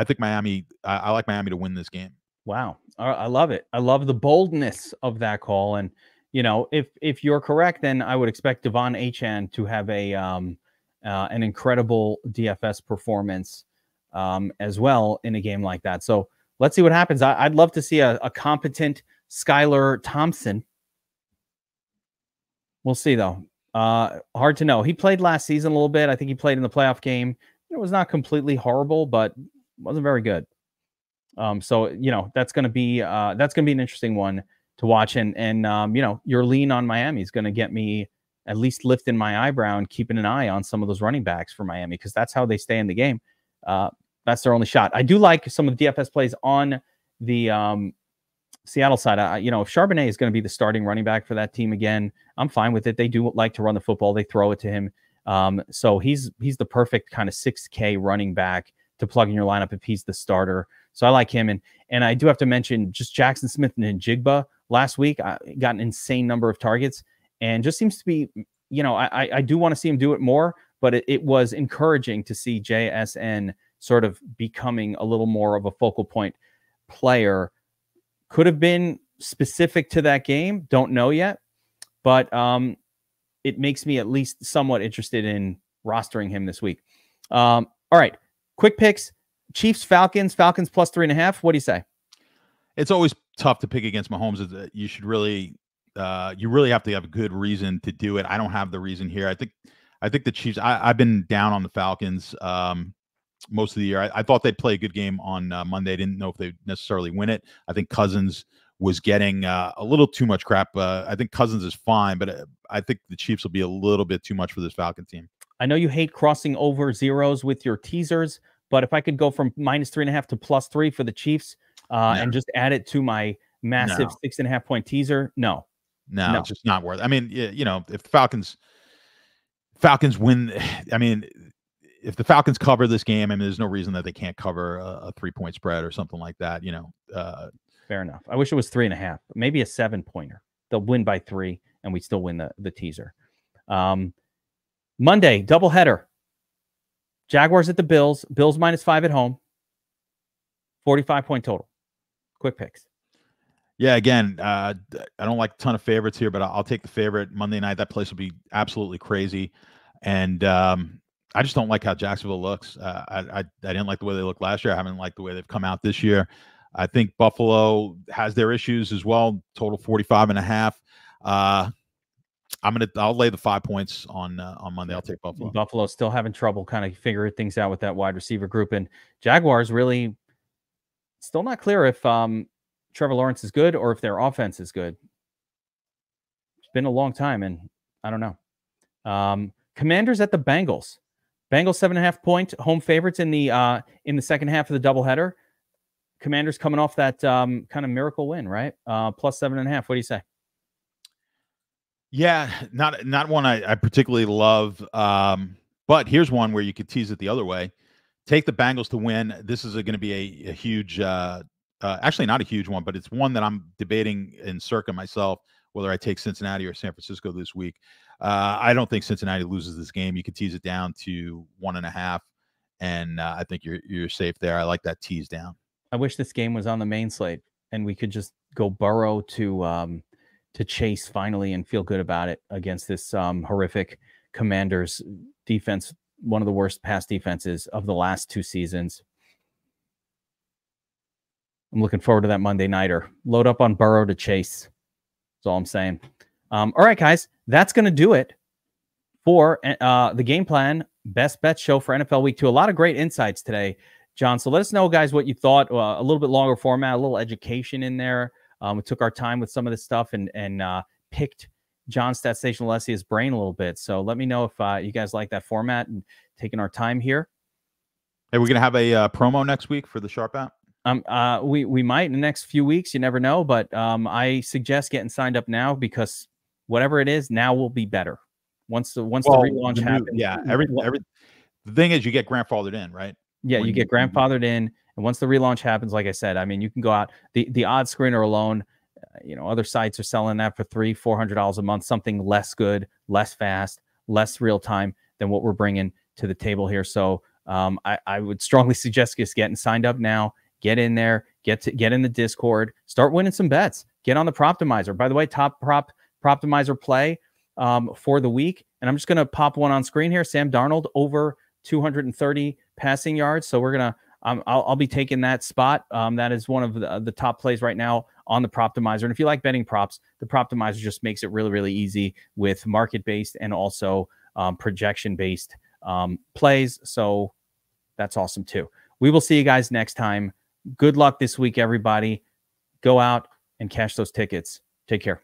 think Miami. I like Miami to win this game. Wow, I love it. I love the boldness of that call. And if you're correct, then I would expect Devon Achane to have an incredible DFS performance as well in a game like that. So let's see what happens. I'd love to see a competent Skylar Thompson. We'll see, though. Hard to know. He played last season a little bit. I think he played in the playoff game. It was not completely horrible, but wasn't very good. So that's going to be an interesting one to watch. And your lean on Miami is going to get me at least lifting my eyebrow and keeping an eye on some of those running backs for Miami, because that's how they stay in the game. That's their only shot. I do like some of the DFS plays on the Seattle side, if Charbonnet is going to be the starting running back for that team again, I'm fine with it. They do like to run the football. They throw it to him. So he's the perfect kind of 6K running back to plug in your lineup if he's the starter. So I like him. And I do have to mention just Jackson Smith and Njigba last week. I got an insane number of targets and just seems to be, I do want to see him do it more, but it was encouraging to see JSN sort of becoming a little more of a focal point player. Could have been specific to that game. Don't know yet, but it makes me at least somewhat interested in rostering him this week. All right, quick picks. Chiefs, Falcons plus 3.5. What do you say? It's always tough to pick against Mahomes. You should really, you really have to have a good reason to do it. I don't have the reason here. I think the Chiefs. I've been down on the Falcons most of the year. I thought they'd play a good game on Monday. I didn't know if they'd necessarily win it. I think Cousins was getting a little too much crap. I think Cousins is fine, but I think the Chiefs will be a little bit too much for this Falcon team. I know you hate crossing over zeros with your teasers, but if I could go from -3.5 to +3 for the Chiefs and just add it to my massive 6.5 point teaser, no, it's just not worth it. I mean, if the Falcons win, I mean, if the Falcons cover this game, I mean, there's no reason that they can't cover a 3-point spread or something like that. Fair enough. I wish it was 3.5, maybe a 7-pointer. They'll win by 3, and we still win the teaser. Monday doubleheader. Jaguars at the Bills. Bills -5 at home. 45-point total. Quick picks. Yeah, again, I don't like a ton of favorites here, but I'll take the favorite Monday night. That place will be absolutely crazy, and I just don't like how Jacksonville looks. I didn't like the way they looked last year. I haven't liked the way they've come out this year. I think Buffalo has their issues as well. Total 45.5. I'll lay the 5 points on Monday. I'll take Buffalo. Buffalo still having trouble kind of figuring things out with that wide receiver group, and Jaguars really still not clear if Trevor Lawrence is good or if their offense is good. It's been a long time, and I don't know. Commanders at the Bengals. Bengals 7.5-point home favorites in the second half of the doubleheader. Commanders coming off that kind of miracle win, right? Plus 7.5. What do you say? Yeah, not one I particularly love. But here's one where you could tease it the other way. Take the Bengals to win. This is going to be a huge, actually not a huge one, but it's one that I'm debating in Circa myself, whether I take Cincinnati or San Francisco this week. I don't think Cincinnati loses this game. You could tease it down to 1.5, and I think you're safe there. I like that tease down. I wish this game was on the main slate and we could just go Burrow to Chase finally and feel good about it against this horrific Commanders defense, one of the worst pass defenses of the last 2 seasons. I'm looking forward to that Monday nighter. Load up on Burrow to Chase. That's all I'm saying. All right, guys, that's going to do it for the Game Plan Best Bet show for NFL Week 2. A lot of great insights today, John. So let us know, guys, what you thought. A little bit longer format, a little education in there. We took our time with some of this stuff and picked John Statsational Alesia's brain a little bit. So let me know if you guys like that format and taking our time here. Hey, we're going to have a promo next week for the Sharp app. We might in the next few weeks. You never know, but I suggest getting signed up now because whatever it is, now will be better. Once the relaunch happens. Yeah, the thing is, you get grandfathered in, right? Yeah, you get grandfathered in, and once the relaunch happens, like I said, I mean, you can go out the odds screener alone. Other sites are selling that for $300-400 a month, something less good, less fast, less real time than what we're bringing to the table here. So I would strongly suggest just getting signed up now. Get in there, get in the Discord, start winning some bets. Get on the Proptimizer. By the way, top Proptimizer play for the week, and I'm just going to pop one on screen here. Sam Darnold over 230 passing yards. So we're gonna I'll be taking that spot. That is one of the top plays right now on the Proptimizer. And if you like betting props, the Proptimizer just makes it really, really easy with market-based and also projection-based plays. So that's awesome too. We will see you guys next time. Good luck this week, everybody. Go out and cash those tickets. Take care.